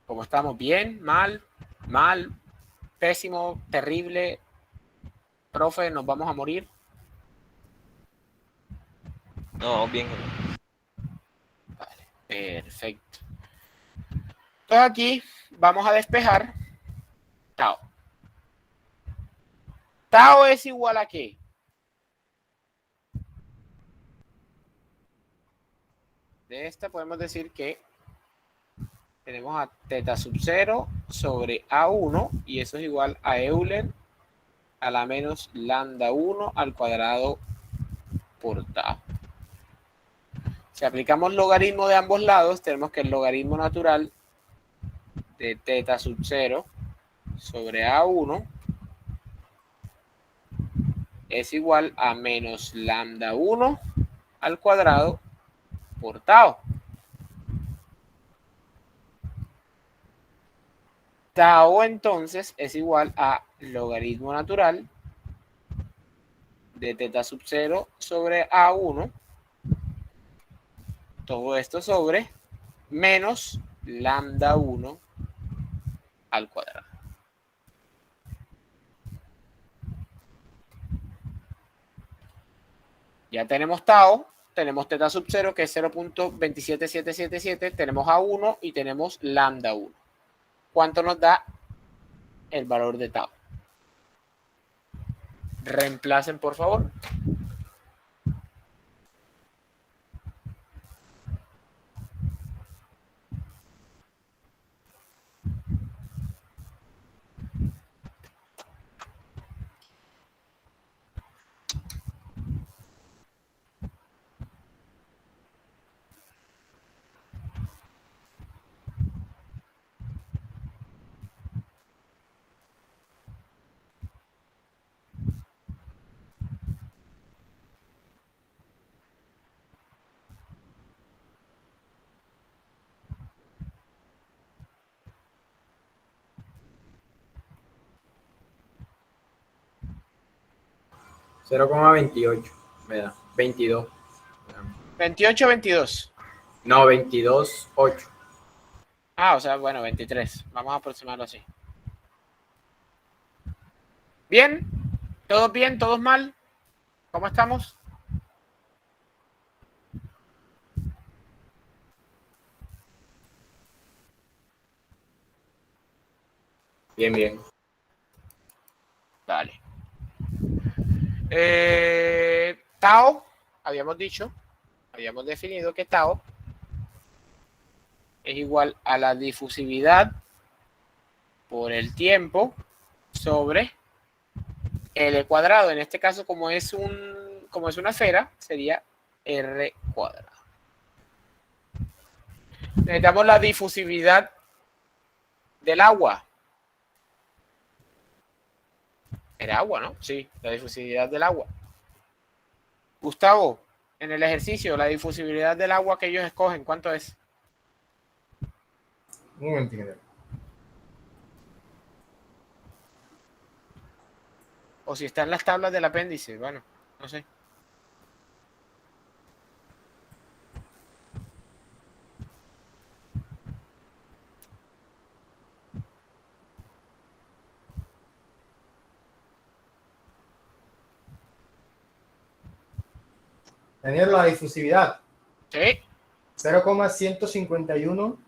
¿Cómo estamos? ¿Bien? ¿Mal? ¿Mal? ¿Pésimo? ¿Terrible? ¿Profe, nos vamos a morir? No, bien. Vale, perfecto. Entonces aquí vamos a despejar tau. Tau es igual a ¿qué? De esta podemos decir que tenemos a teta sub 0 sobre A1 y eso es igual a Euler a la menos lambda 1 al cuadrado por tau. Si aplicamos logaritmo de ambos lados, tenemos que el logaritmo natural de teta sub 0 sobre A1 es igual a menos lambda 1 al cuadrado por tau. Tau entonces es igual a logaritmo natural de teta sub 0 sobre A1. Todo esto sobre menos lambda 1 al cuadrado. Ya tenemos tau, tenemos teta sub 0 que es 0.27777, tenemos A1 y tenemos lambda 1. ¿Cuánto nos da el valor de tau? Reemplacen, por favor. $0,28 me da 22. 28, 22. No, 22,8. Ah, o sea, bueno, 23. Vamos a aproximarlo así. ¿Bien? ¿Todos bien? ¿Todos mal? ¿Cómo estamos? Bien, bien. Vale. Tau, habíamos definido que tau es igual a la difusividad por el tiempo sobre L cuadrado. En este caso, como es una esfera, sería R cuadrado. Necesitamos la difusividad del agua. Era agua, ¿no? Sí, la difusividad del agua. Gustavo, en el ejercicio, la difusividad del agua que ellos escogen, ¿cuánto es? Un momentito. O si está en las tablas del apéndice, bueno, no sé. Tener la difusividad. Sí. 0,151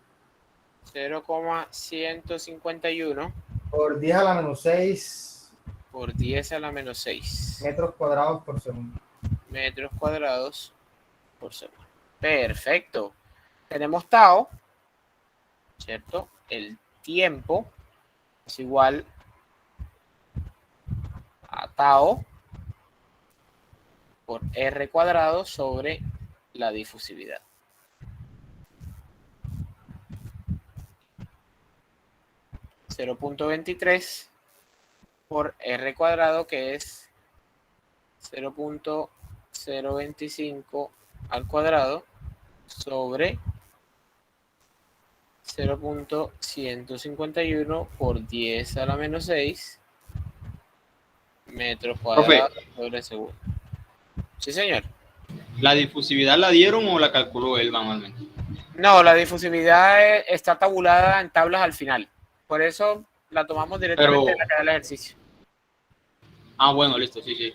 0,151 por 10 a la menos 6 por 10 a la menos 6 metros cuadrados por segundo. metros cuadrados por segundo. Perfecto. Tenemos tau, ¿cierto? El tiempo es igual a tau por r cuadrado sobre la difusividad. .23 por r cuadrado, que es 0.025 al cuadrado sobre 0.151 por 10 a la menos 6 metros cuadrados sobre segundo. Sí, señor. ¿La difusividad la dieron o la calculó él manualmente? No, la difusividad está tabulada en tablas al final. Por eso la tomamos directamente en la cara del ejercicio. Ah, bueno, listo, sí.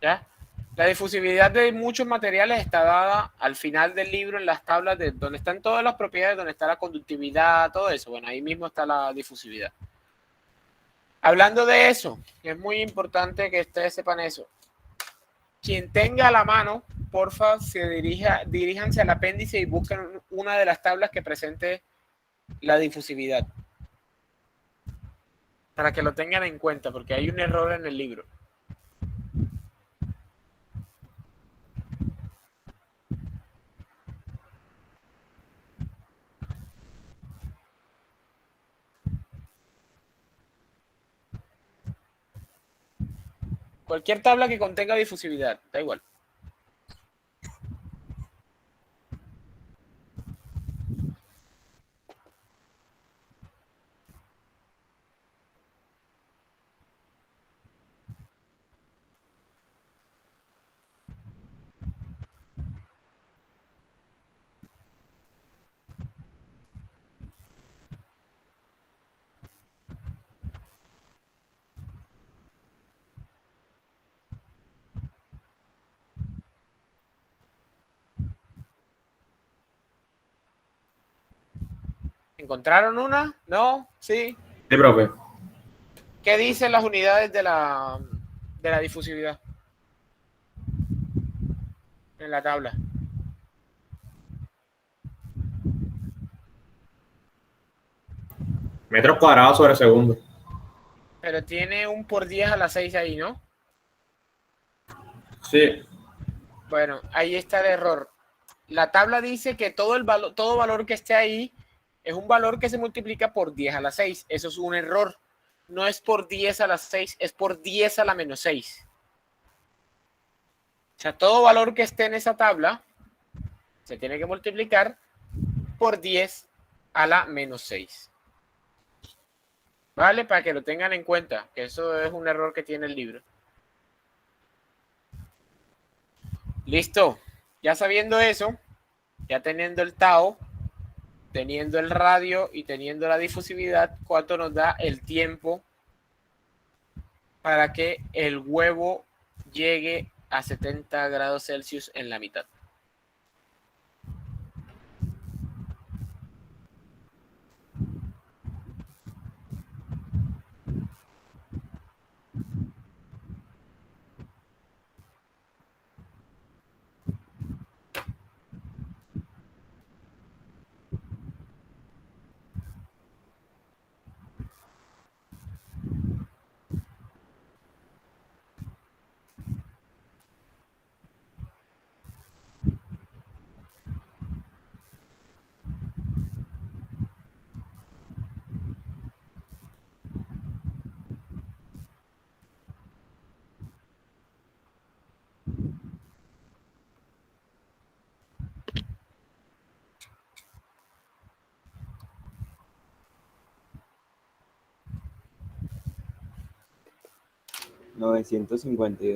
¿Ya? La difusividad de muchos materiales está dada al final del libro en las tablas de donde están todas las propiedades, donde está la conductividad, todo eso. Bueno, ahí mismo está la difusividad. Hablando de eso, es muy importante que ustedes sepan eso. Quien tenga a la mano, porfa, diríjanse al apéndice y busquen una de las tablas que presente la difusividad. Para que lo tengan en cuenta, porque hay un error en el libro. Cualquier tabla que contenga difusividad, da igual. ¿Encontraron una? ¿No? ¿Sí? Sí, profe. ¿Qué dicen las unidades de la difusividad? En la tabla. Metros cuadrados sobre segundo. Pero tiene un por 10 a la 6 ahí, ¿no? Sí. Bueno, ahí está el error. La tabla dice que todo valor que esté ahí es un valor que se multiplica por 10 a la 6. Eso es un error. No es por 10 a la 6, es por 10 a la menos 6. O sea, todo valor que esté en esa tabla se tiene que multiplicar por 10 a la menos 6. ¿Vale? Para que lo tengan en cuenta, que eso es un error que tiene el libro. Listo. Ya sabiendo eso, ya teniendo el tau, teniendo el radio y teniendo la difusividad, ¿cuánto nos da el tiempo para que el huevo llegue a 70 grados Celsius en la mitad?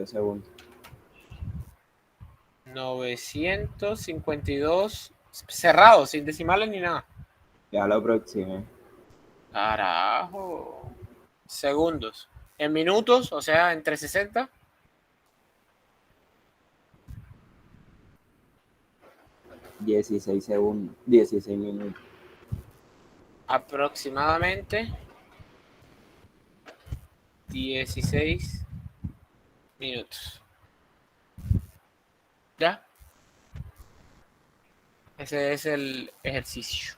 segundos. 952 cerrado, sin decimales ni nada. Ya lo aproximé. Carajo. Segundos. En minutos, o sea, entre 60. 16 segundos. 16 minutos. Aproximadamente 16 minutos. ¿Ya? Ese es el ejercicio.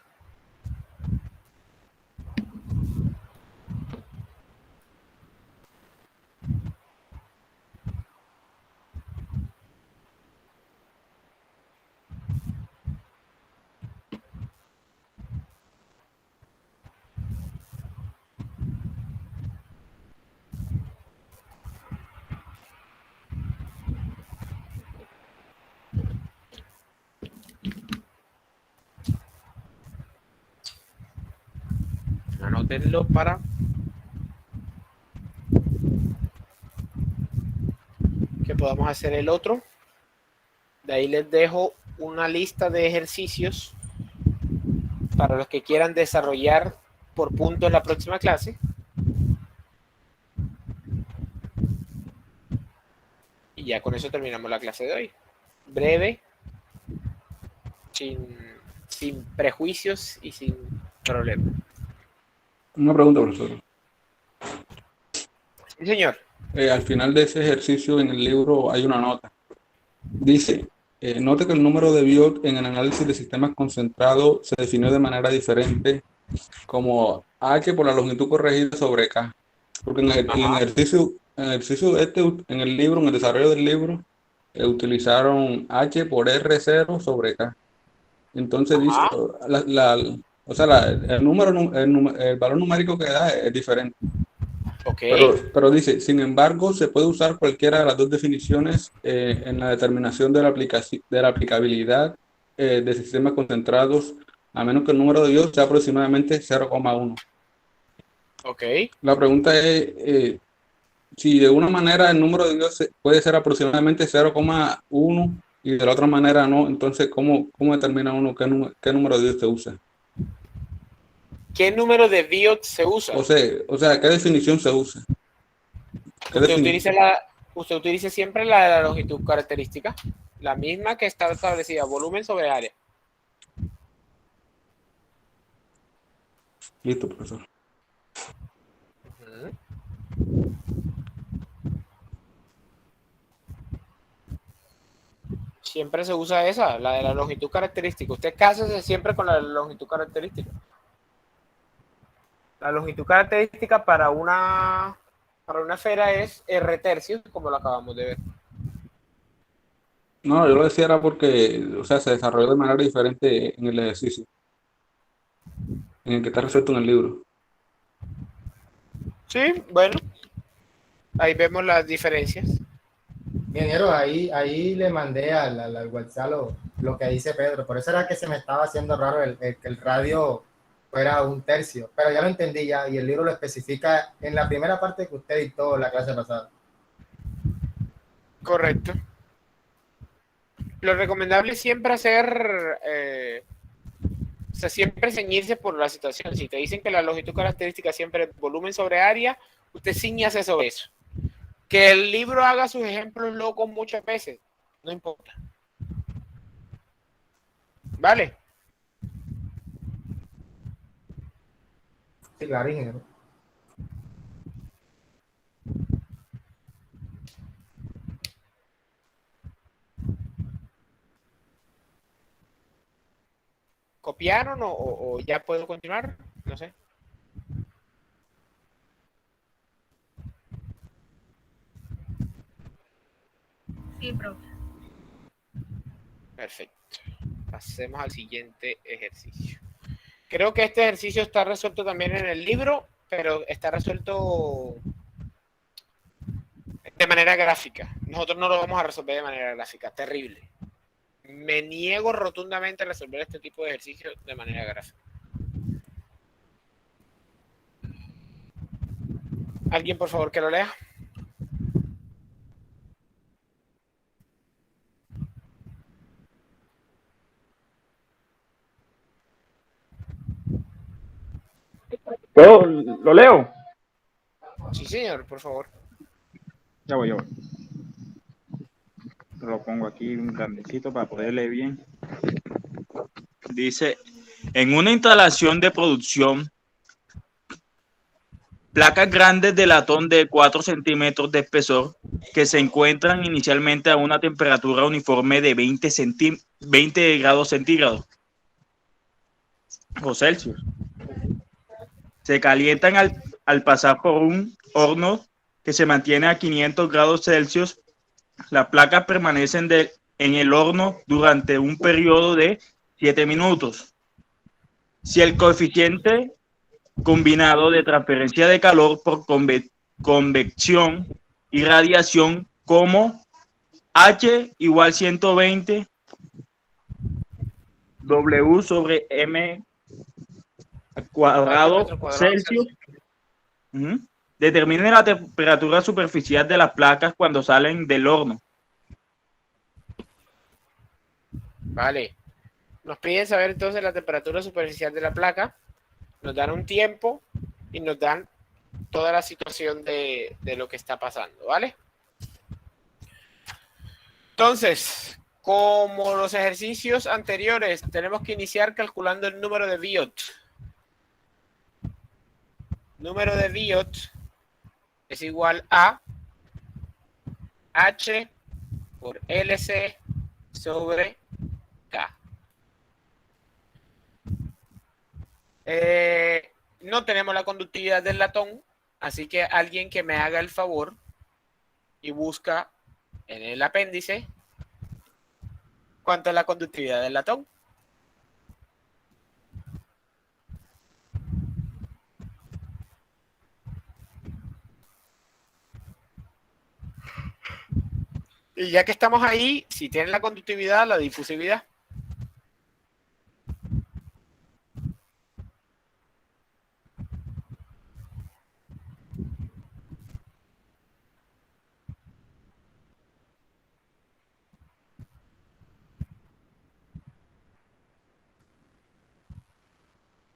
Anótenlo para que podamos hacer el otro. De ahí les dejo una lista de ejercicios para los que quieran desarrollar por punto en la próxima clase. Y ya con eso terminamos la clase de hoy. Breve, sin prejuicios y sin problemas. Una pregunta, profesor. Sí, señor. Al final de ese ejercicio en el libro hay una nota. Dice, note que el número de Biot en el análisis de sistemas concentrados se definió de manera diferente como H por la longitud corregida sobre K. Porque en el ejercicio en el libro, en el desarrollo del libro, utilizaron H por R0 sobre K. Entonces dice, el valor numérico que da es diferente. Okay. Pero dice, sin embargo, se puede usar cualquiera de las dos definiciones en la determinación de la aplicabilidad de sistemas concentrados, a menos que el número de Dios sea aproximadamente 0,1. Ok. La pregunta es si de una manera el número de Dios puede ser aproximadamente 0,1 y de la otra manera no, entonces ¿cómo determina uno qué número de Dios se usa? ¿Qué número de Biot se usa? O sea, ¿qué definición se usa? Usted utiliza siempre la de la longitud característica, la misma que está establecida, volumen sobre área. Listo, profesor. Siempre se usa esa, la de la longitud característica. Usted cásese siempre con la longitud característica. La longitud característica para una esfera es R tercios, como lo acabamos de ver. No, yo lo decía era porque, o sea, se desarrolló de manera diferente en el ejercicio, en el que está resuelto en el libro. Sí, bueno. Ahí vemos las diferencias. Ingeniero, ahí le mandé al WhatsApp lo que dice Pedro. Por eso era que se me estaba haciendo raro que el radio fuera un tercio. Pero ya lo entendí ya, y el libro lo especifica en la primera parte que usted dictó la clase pasada. Correcto. Lo recomendable es siempre hacer, siempre ceñirse por la situación. Si te dicen que la longitud característica siempre es volumen sobre área, usted ciñase sobre eso. Que el libro haga sus ejemplos locos muchas veces, no importa. ¿Vale? Sí, claro, ingeniero. ¿Copiaron o ya puedo continuar? No sé. Sí, profe. Perfecto. Pasemos al siguiente ejercicio. Creo que este ejercicio está resuelto también en el libro, pero está resuelto de manera gráfica. Nosotros no lo vamos a resolver de manera gráfica. Terrible. Me niego rotundamente a resolver este tipo de ejercicios de manera gráfica. ¿Alguien, por favor, que lo lea? ¿Lo leo? Sí, señor, por favor. Ya voy. Lo pongo aquí un grandecito para poder leer bien. Dice, en una instalación de producción Placas grandes de latón de 4 centímetros de espesor que se encuentran inicialmente a una temperatura uniforme de 20 grados centígrados o Celsius. Se calientan al pasar por un horno que se mantiene a 500 grados Celsius. Las placas permanecen en el horno durante un periodo de 7 minutos. Si el coeficiente combinado de transferencia de calor por convección y radiación como H igual 120 W sobre M cuadrado Celsius. Determine la temperatura superficial de las placas cuando salen del horno. Vale. Nos piden saber entonces la temperatura superficial de la placa. Nos dan un tiempo y nos dan toda la situación de lo que está pasando, ¿vale? Entonces, como los ejercicios anteriores, tenemos que iniciar calculando el número de Biot. Número de Biot es igual a H por LC sobre K. No tenemos la conductividad del latón, así que alguien que me haga el favor y busca en el apéndice cuánto es la conductividad del latón. Y ya que estamos ahí, si tienen la conductividad, la difusividad.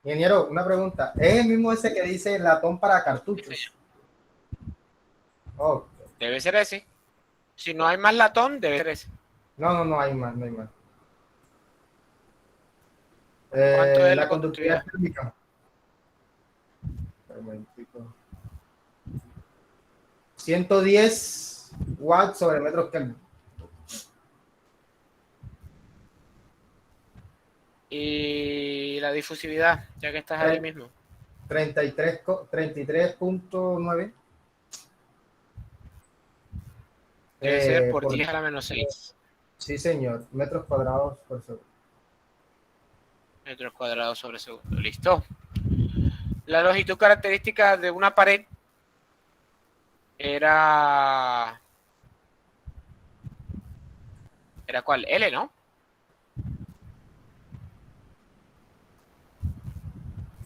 Ingeniero, una pregunta. ¿Es el mismo ese que dice latón para cartuchos? Oh. Debe ser ese. Si no hay más latón, debe ser ese. No hay más, no hay más. ¿Cuánto es la conductividad térmica? 110 watts sobre metros Kelvin. Y la difusividad, ya que estás ahí mismo. 33.9. Debe ser por 10 a la menos 6. Sí, señor. Metros cuadrados por segundo. Metros cuadrados sobre segundo. Listo. La longitud característica de una pared era ¿cuál? L, ¿no?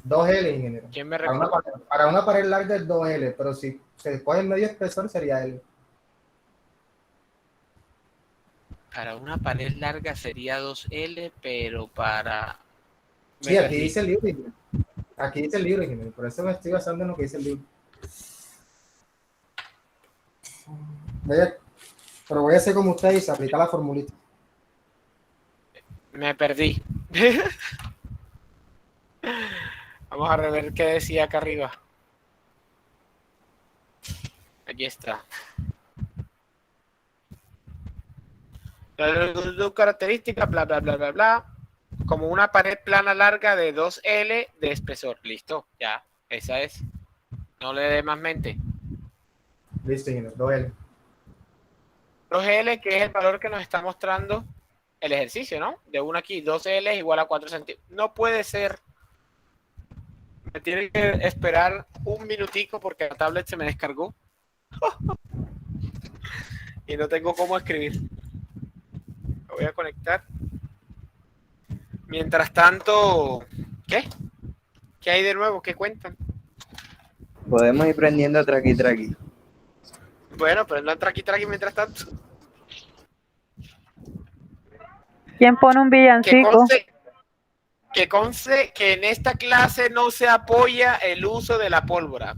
2L, ingeniero. ¿Quién me Para recuerda? para una pared larga es 2L, pero si se coge medio espesor sería L. Para una pared larga sería 2L, pero para... Sí, aquí dice el libro, ingeniero. Aquí dice el libro, ingeniero. Por eso me estoy basando en lo que dice el libro. Pero voy a hacer como usted dice, aplicar la formulita. Me perdí. Vamos a rever qué decía acá arriba. Aquí está. La longitud característica, bla, bla, bla, bla, bla. Como una pared plana larga de 2L de espesor. Listo, ya. Esa es. No le dé más mente. Listo, ingeniero. 2L. 2L, que es el valor que nos está mostrando el ejercicio, ¿no? De 1 aquí. 2L es igual a 4 centímetros. No puede ser. Me tiene que esperar un minutico porque la tablet se me descargó. Y no tengo cómo escribir. Lo voy a conectar. Mientras tanto, ¿qué? ¿Qué hay de nuevo? ¿Qué cuentan? Podemos ir prendiendo traqui. Bueno, pero no traqui mientras tanto. ¿Quién pone un villancico? Que conste que en esta clase no se apoya el uso de la pólvora.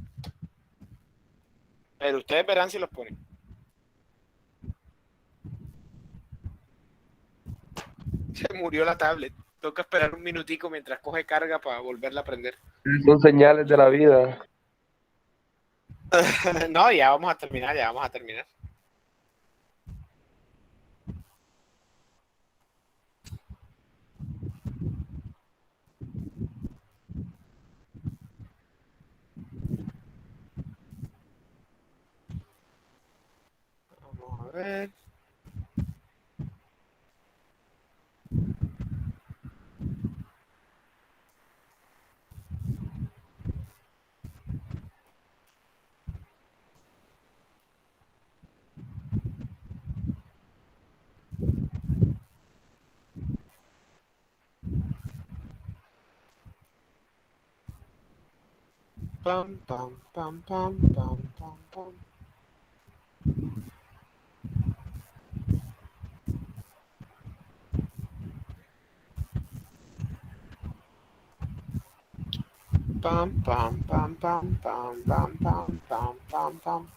Pero ustedes verán si los ponen. Se murió la tablet. Toca esperar un minutico mientras coge carga para volverla a prender. Son señales de la vida. No, ya vamos a terminar, Vamos a ver. Pam, pam, pam, pam, pam, pam, pam. Pam, pam, pam, pam, pam, pam, pam, pam, pam, pam.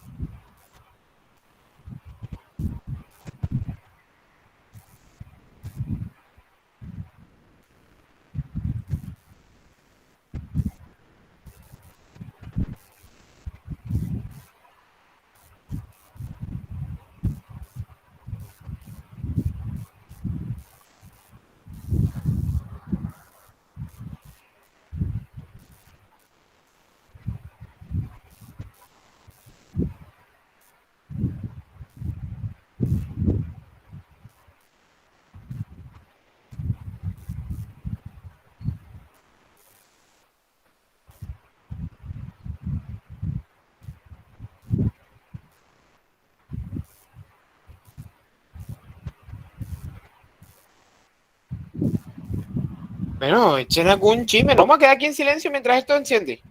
Bueno, echen algún chisme. No vamos a quedar aquí en silencio mientras esto enciende.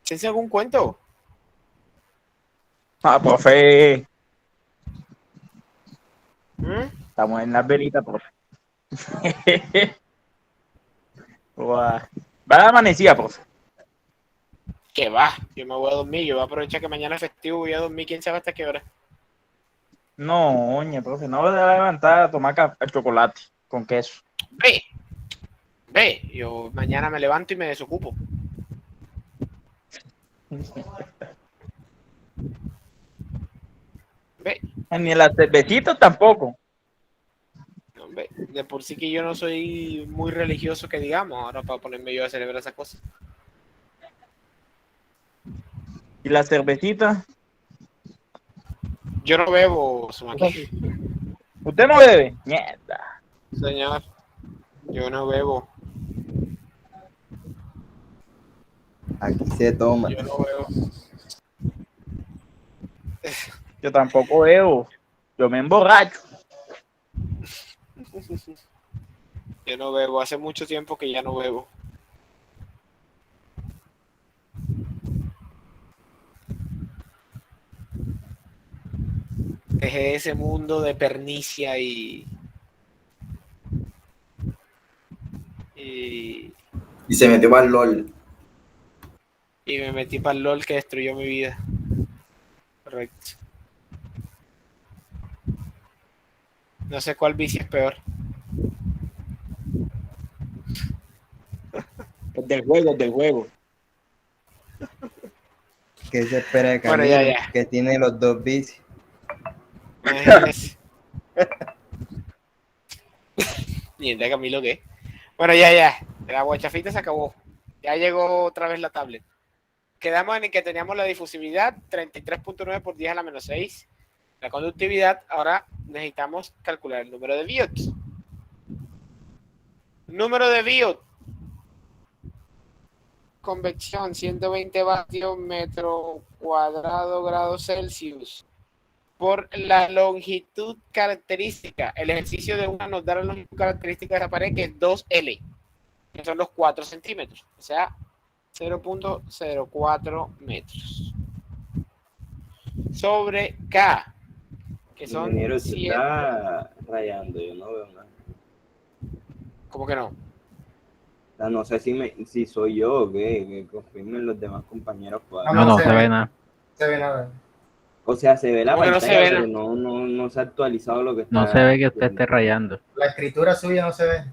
Échense algún cuento. Ah, profe. ¿Mm? Estamos en las velitas, profe. Guau. Va a la amanecida, profe. Que va, yo me voy a dormir. Yo voy a aprovechar que mañana es festivo. Voy a dormir, quién sabe hasta qué hora. No, oye, profe, no voy a levantar a tomar chocolate con queso. Ve, yo mañana me levanto y me desocupo. Ve, Ni el cervecito tampoco. no, ve, de por sí que yo no soy muy religioso que digamos, ahora para ponerme yo a celebrar esas cosas. ¿Y la cervecita? Yo no bebo, Sumaki. ¿Usted no bebe? Mierda. Señor, yo no bebo. Aquí se toma. Yo no bebo. Yo tampoco bebo. Yo me emborracho. Yo no bebo. Hace mucho tiempo que ya no bebo. Dejé ese mundo de pernicia y se metió para el LOL. y me metí para el LOL que destruyó mi vida. Correcto. No sé cuál vicio es peor. El del juego. ¿Qué se espera de Bueno, Camilo? ya. Que tiene los dos vicios. Mierda, Camilo, ¿qué? Bueno, ya. La guachafita se acabó. Ya llegó otra vez la tablet. Quedamos en que teníamos la difusividad 33.9 por 10 a la menos 6. La conductividad, ahora necesitamos calcular el número de Biot. Número de Biot. Convección 120 vatios metro cuadrado grados Celsius. Por la longitud característica. El ejercicio de una nos da la longitud característica de esa pared, que es 2L, que son los 4 centímetros. O sea, 0.04 metros. Sobre K, que son Ingeniero, se 7. está rayando, yo no veo nada. ¿Cómo que no? O sea, no sé si soy yo o qué, que confirmen los demás compañeros. No se ve nada. Se ve nada. O sea, se ve la ¿Cómo que pantalla, no se ve pero no se ha actualizado lo que está. No se ve que usted esté rayando. La escritura suya no se ve.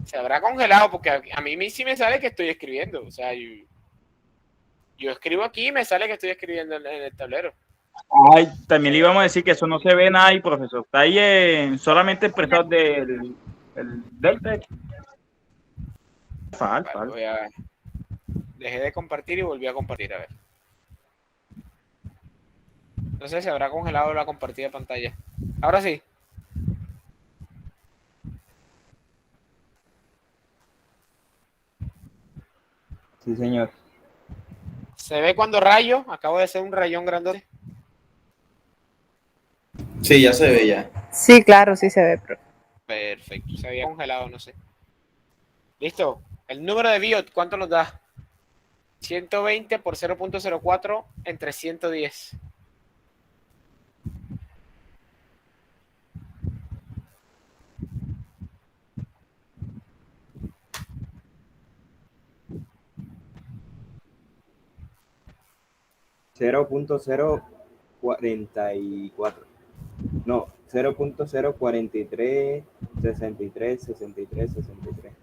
Se habrá congelado porque a mí sí me sale que estoy escribiendo. O sea, Yo escribo aquí y me sale que estoy escribiendo en el tablero. Ay, también le íbamos a decir que eso no se ve nada ahí, profesor. Está ahí solamente expresado del texto. Vale, dejé de compartir y volví a compartir, a ver. No sé si habrá congelado la compartida de pantalla. Ahora sí. Sí, señor. ¿Se ve cuando rayo? Acabo de hacer un rayón grandote. Sí, ya se ve ya. Sí, claro, sí se ve, profe. Perfecto, se había congelado, no sé. Listo. El número de Biot, ¿cuánto nos da? 120 por 0.04 entre 110. .0.044. No, 0.043, 63, 63, 63.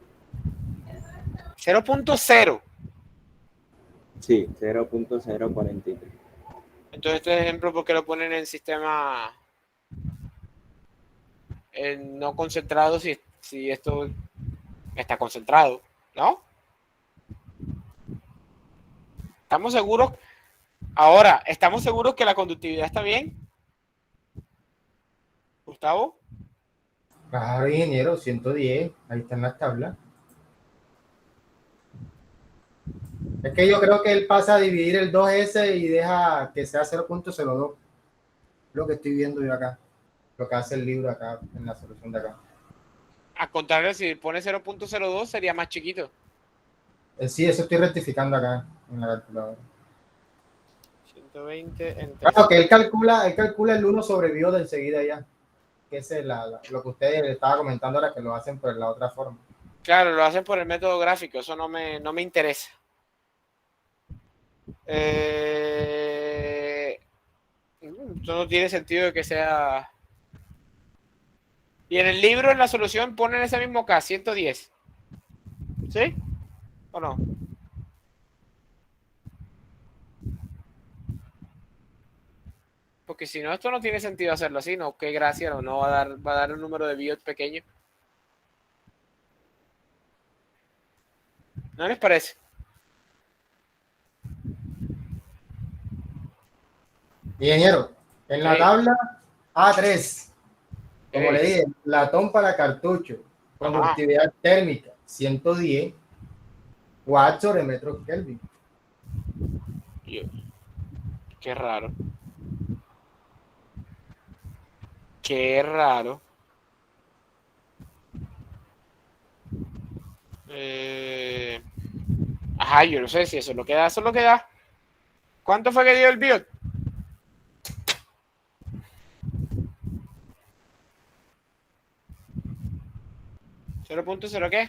0.0. Sí, 0.043. Entonces, este ejemplo, ¿por qué lo ponen en sistema no concentrado si esto está concentrado? ¿No? ¿Estamos seguros? Ahora, ¿estamos seguros que la conductividad está bien? Gustavo. Claro, ingeniero, 110. Ahí está en la tabla. Es que yo creo que él pasa a dividir el 2S y deja que sea 0.02. Lo que estoy viendo yo acá. Lo que hace el libro acá en la solución de acá. Al contrario, si pone 0.02 sería más chiquito. Sí, eso estoy rectificando acá en la calculadora. 120 entre... Claro, que él calcula el 1 sobre bio de enseguida ya. Que es lo que usted le estaba comentando ahora, que lo hacen por la otra forma. Claro, lo hacen por el método gráfico, eso no me interesa. Eso no tiene sentido de que sea... Y en el libro, en la solución, ponen ese mismo K, 110. ¿Sí? ¿O no? Porque si no, esto no tiene sentido hacerlo así, ¿no? Qué gracia, no va a dar un número de Biot pequeño. ¿No les parece? Ingeniero, en la tabla A3, como le dije, latón para cartucho, conductividad térmica, 110 watts sobre metro Kelvin. Qué raro. Qué raro. Ajá, yo no sé si eso es lo que da, eso es lo que da. ¿Cuánto fue que dio el Biot? ¿0.0 qué?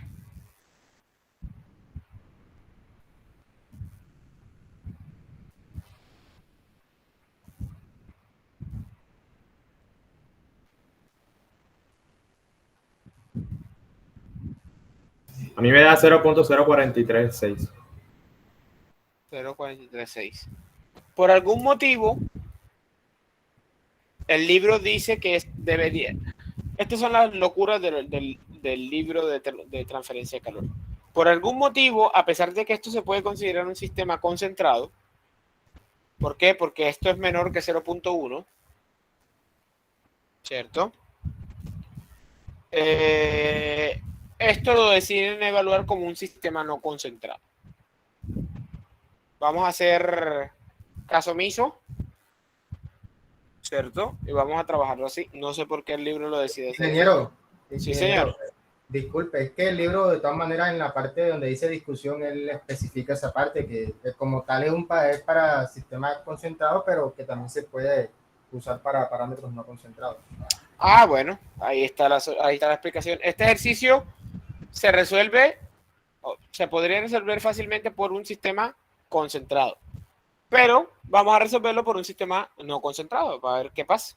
A mí me da 0.0436. 0.436. Por algún motivo, el libro dice que debería... Estas son las locuras del libro de transferencia de calor. Por algún motivo, a pesar de que esto se puede considerar un sistema concentrado, ¿por qué? Porque esto es menor que 0.1, ¿cierto? Esto lo deciden evaluar como un sistema no concentrado. Vamos a hacer caso omiso, ¿cierto? Y vamos a trabajarlo así. No sé por qué el libro lo decide. Ingeniero. Sí, señor. Disculpe, es que el libro, de todas maneras, en la parte donde dice discusión, él especifica esa parte, que como tal es para sistemas concentrados, pero que también se puede usar para parámetros no concentrados. Ah, bueno, ahí está la explicación. Este ejercicio se podría resolver fácilmente por un sistema concentrado, pero vamos a resolverlo por un sistema no concentrado para ver qué pasa.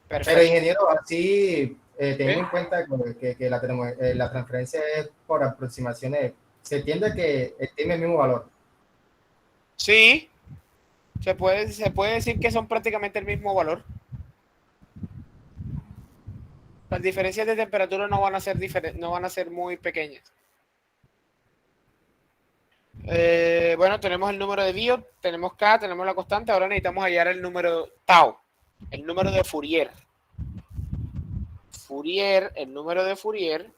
Perfecto. Pero ingeniero, así teniendo en cuenta que la transferencia es por aproximaciones, se entiende que tiene el mismo valor. Sí, se puede decir que son prácticamente el mismo valor. Las diferencias de temperatura no van a ser muy pequeñas. Bueno, tenemos el número de Biot, tenemos K, tenemos la constante. Ahora necesitamos hallar el número tau, el número de Fourier. El número de Fourier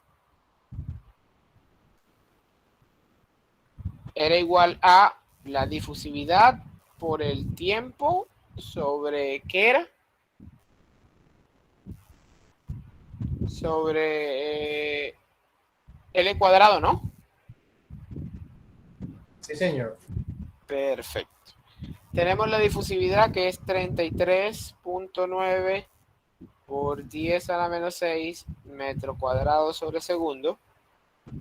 era igual a la difusividad por el tiempo sobre, ¿qué era? Sobre L cuadrado, ¿no? Sí, señor. Perfecto. Tenemos la difusividad que es 33.9 por 10 a la menos 6 metro cuadrado sobre segundo,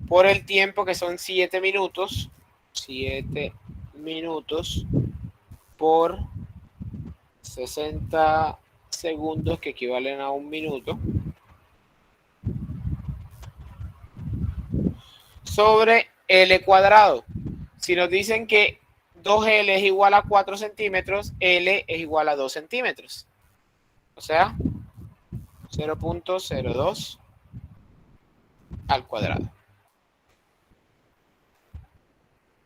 por el tiempo que son 7 minutos, 7 minutos por 60 segundos, que equivalen a 1 minuto, sobre L cuadrado. Si nos dicen que 2L es igual a 4 centímetros, L es igual a 2 centímetros. O sea, 0.02 al cuadrado.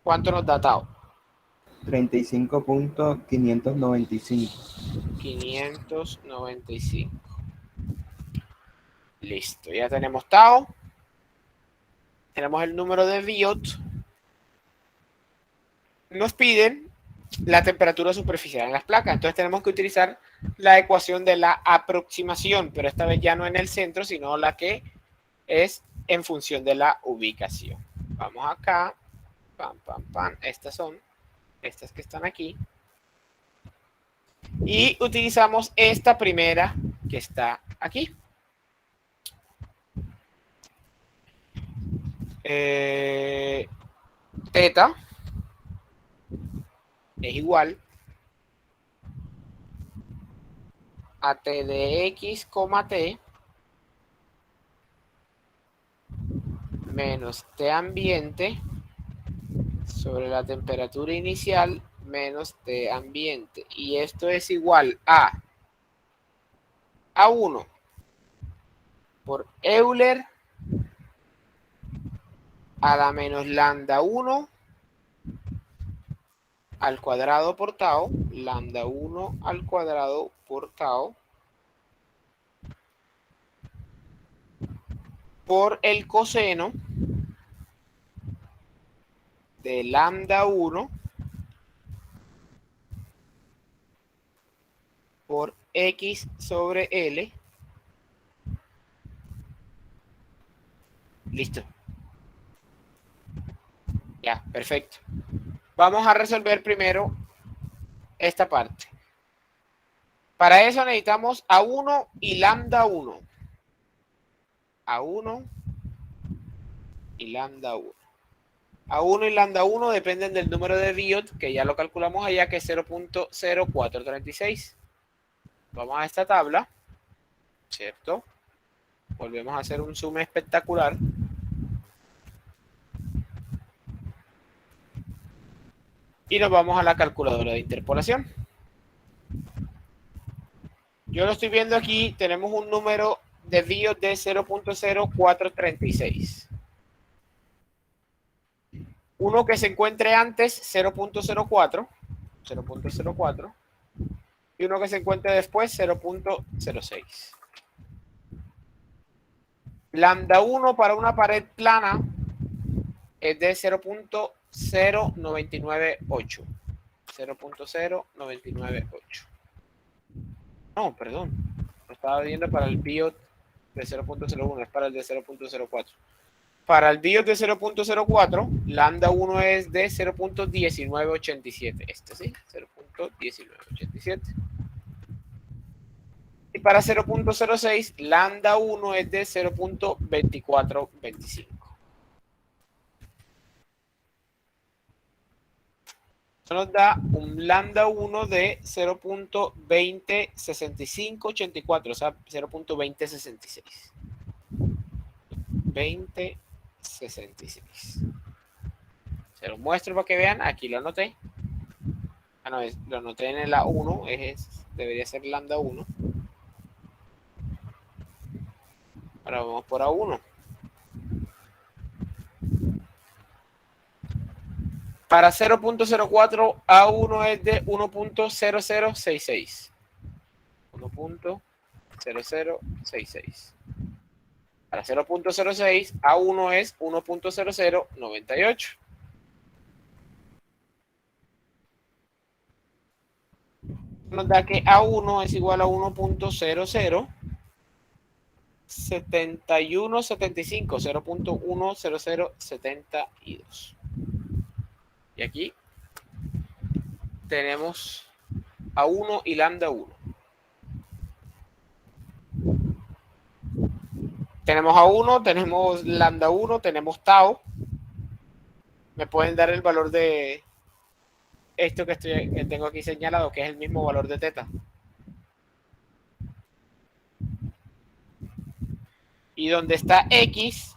¿Cuánto nos da tau? 35.595. 595. Listo, ya tenemos tau. Tenemos el número de Biot. Nos piden la temperatura superficial en las placas. Entonces tenemos que utilizar la ecuación de la aproximación, pero esta vez ya no en el centro, sino la que es en función de la ubicación. Vamos acá. Pam, pam, pam. Estas son estas que están aquí. Y utilizamos esta primera que está aquí. Teta es igual a T de X, T menos T ambiente sobre la temperatura inicial menos T ambiente. Y esto es igual a 1 por Euler a la menos lambda 1 al cuadrado por tau, lambda 1 al cuadrado por tau, por el coseno de lambda 1 por X sobre L. Listo. Ya, perfecto. Vamos a resolver primero esta parte. Para eso necesitamos A1 y lambda 1. A1 y lambda 1. A1 y lambda 1 dependen del número de Biot, que ya lo calculamos allá, que es 0.0436. Vamos a esta tabla, ¿cierto? Volvemos a hacer un zoom espectacular. Y nos vamos a la calculadora de interpolación. Yo lo estoy viendo aquí, tenemos un número de Biot de 0.0436. Uno que se encuentre antes, 0.04, y uno que se encuentre después, 0.06. Lambda 1 para una pared plana es de 0.0998. 0.0998. No, perdón. Lo estaba viendo para el Biot de 0.01, es para el de 0.04. Para el Biot de 0.04, lambda 1 es de 0.1987. Este sí, 0.1987. Y para 0.06, lambda 1 es de 0.2425. Eso nos da un lambda 1 de 0.206584, o sea, 0.2066. 2066. Se lo muestro para que vean, aquí lo anoté. no, lo anoté en el A1, debería ser lambda 1. Ahora vamos por A1. Para 0.04, A1 es de 1.0066. 1.0066. Para 0.06, A1 es 1.0098. Nos da que A1 es igual a 1.007175, 0.10072. Y aquí tenemos A1 y lambda 1. Tenemos A1, tenemos lambda 1, tenemos tau. Me pueden dar el valor de esto que tengo aquí señalado, que es el mismo valor de teta. Y donde está X,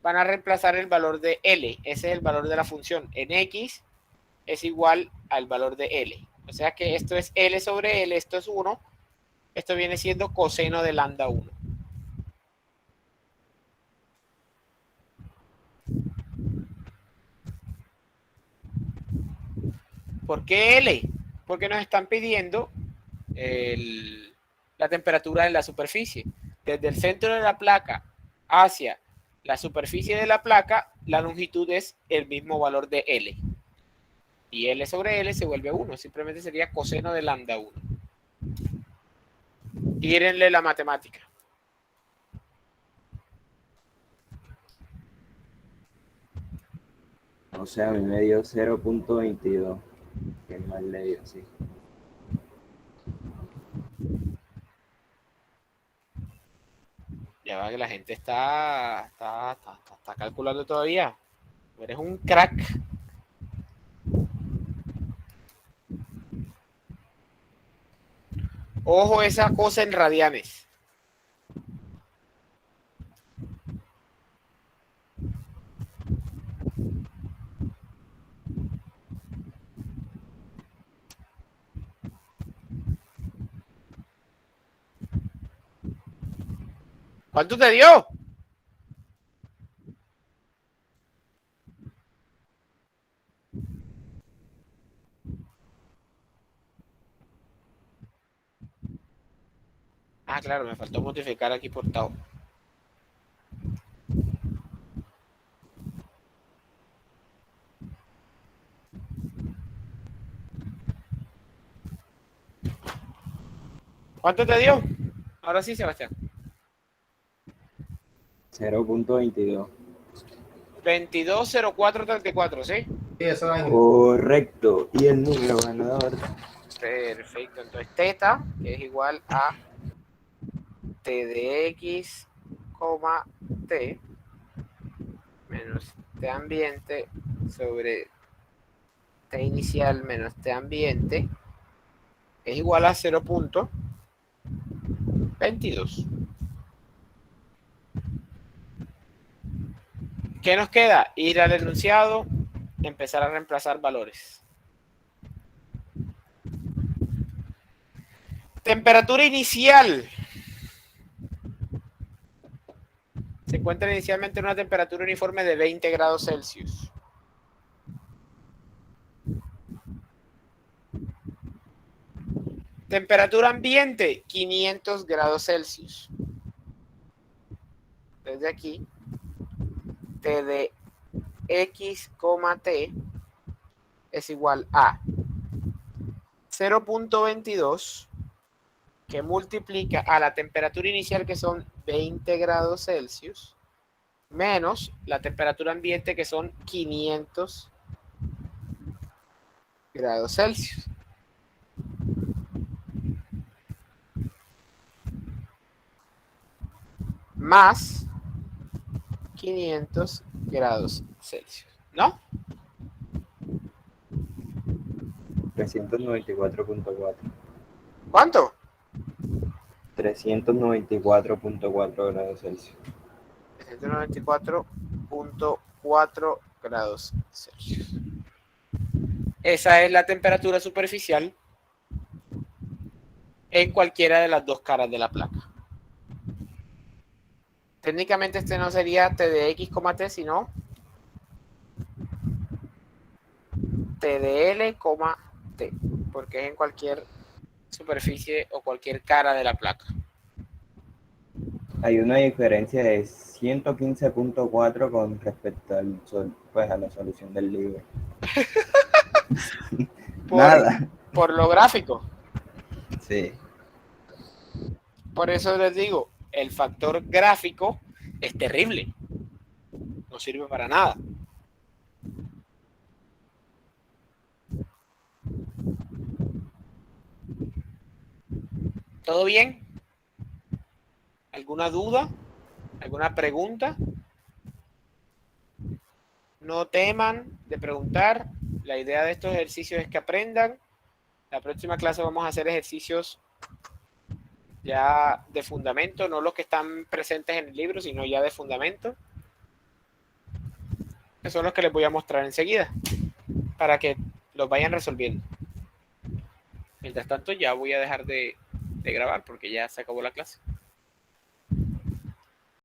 van a reemplazar el valor de L. Ese es el valor de la función. En X es igual al valor de L. O sea que esto es L sobre L, esto es 1. Esto viene siendo coseno de lambda 1. ¿Por qué L? Porque nos están pidiendo la temperatura de la superficie. Desde el centro de la placa hacia la superficie de la placa, la longitud es el mismo valor de L. Y L sobre L se vuelve 1. Simplemente sería coseno de lambda 1. Tírenle la matemática. O sea, a mí me dio 0.22. Qué mal le dio, sí. Ya va que la gente está calculando todavía. Eres un crack. Ojo esa cosa en radianes. ¿Cuánto te dio? Ah, claro, me faltó modificar aquí por tau. ¿Cuánto te dio? Ahora sí, Sebastián. 0.22. 220434, ¿sí? Sí, eso es. Correcto. Y el número ganador. Perfecto. Entonces, teta, que es igual a t de x, t, menos t ambiente sobre t inicial menos t ambiente, es igual a 0.22. ¿Qué nos queda? Ir al enunciado, empezar a reemplazar valores. Temperatura inicial. Se encuentra inicialmente en una temperatura uniforme de 20 grados Celsius. Temperatura ambiente, 500 grados Celsius. Desde aquí, T de X, T es igual a 0.22 que multiplica a la temperatura inicial, que son 20 grados Celsius, menos la temperatura ambiente, que son 500 grados Celsius. Más 500 grados Celsius, ¿no? 394.4. ¿Cuánto? 394.4 grados Celsius. 394.4 grados Celsius. Esa es la temperatura superficial en cualquiera de las dos caras de la placa. Técnicamente este no sería T de X, T, sino T de L, T, porque es en cualquier superficie o cualquier cara de la placa. Hay una diferencia de 115.4 con respecto al pues a la solución del libro. Nada. Por lo gráfico. Sí. Por eso les digo, el factor gráfico es terrible. No sirve para nada. ¿Todo bien? ¿Alguna duda? ¿Alguna pregunta? No teman de preguntar. La idea de estos ejercicios es que aprendan. La próxima clase vamos a hacer ejercicios ya de fundamento, no los que están presentes en el libro, sino ya de fundamento. Que son los que les voy a mostrar enseguida, para que los vayan resolviendo. Mientras tanto, ya voy a dejar de grabar porque ya se acabó la clase.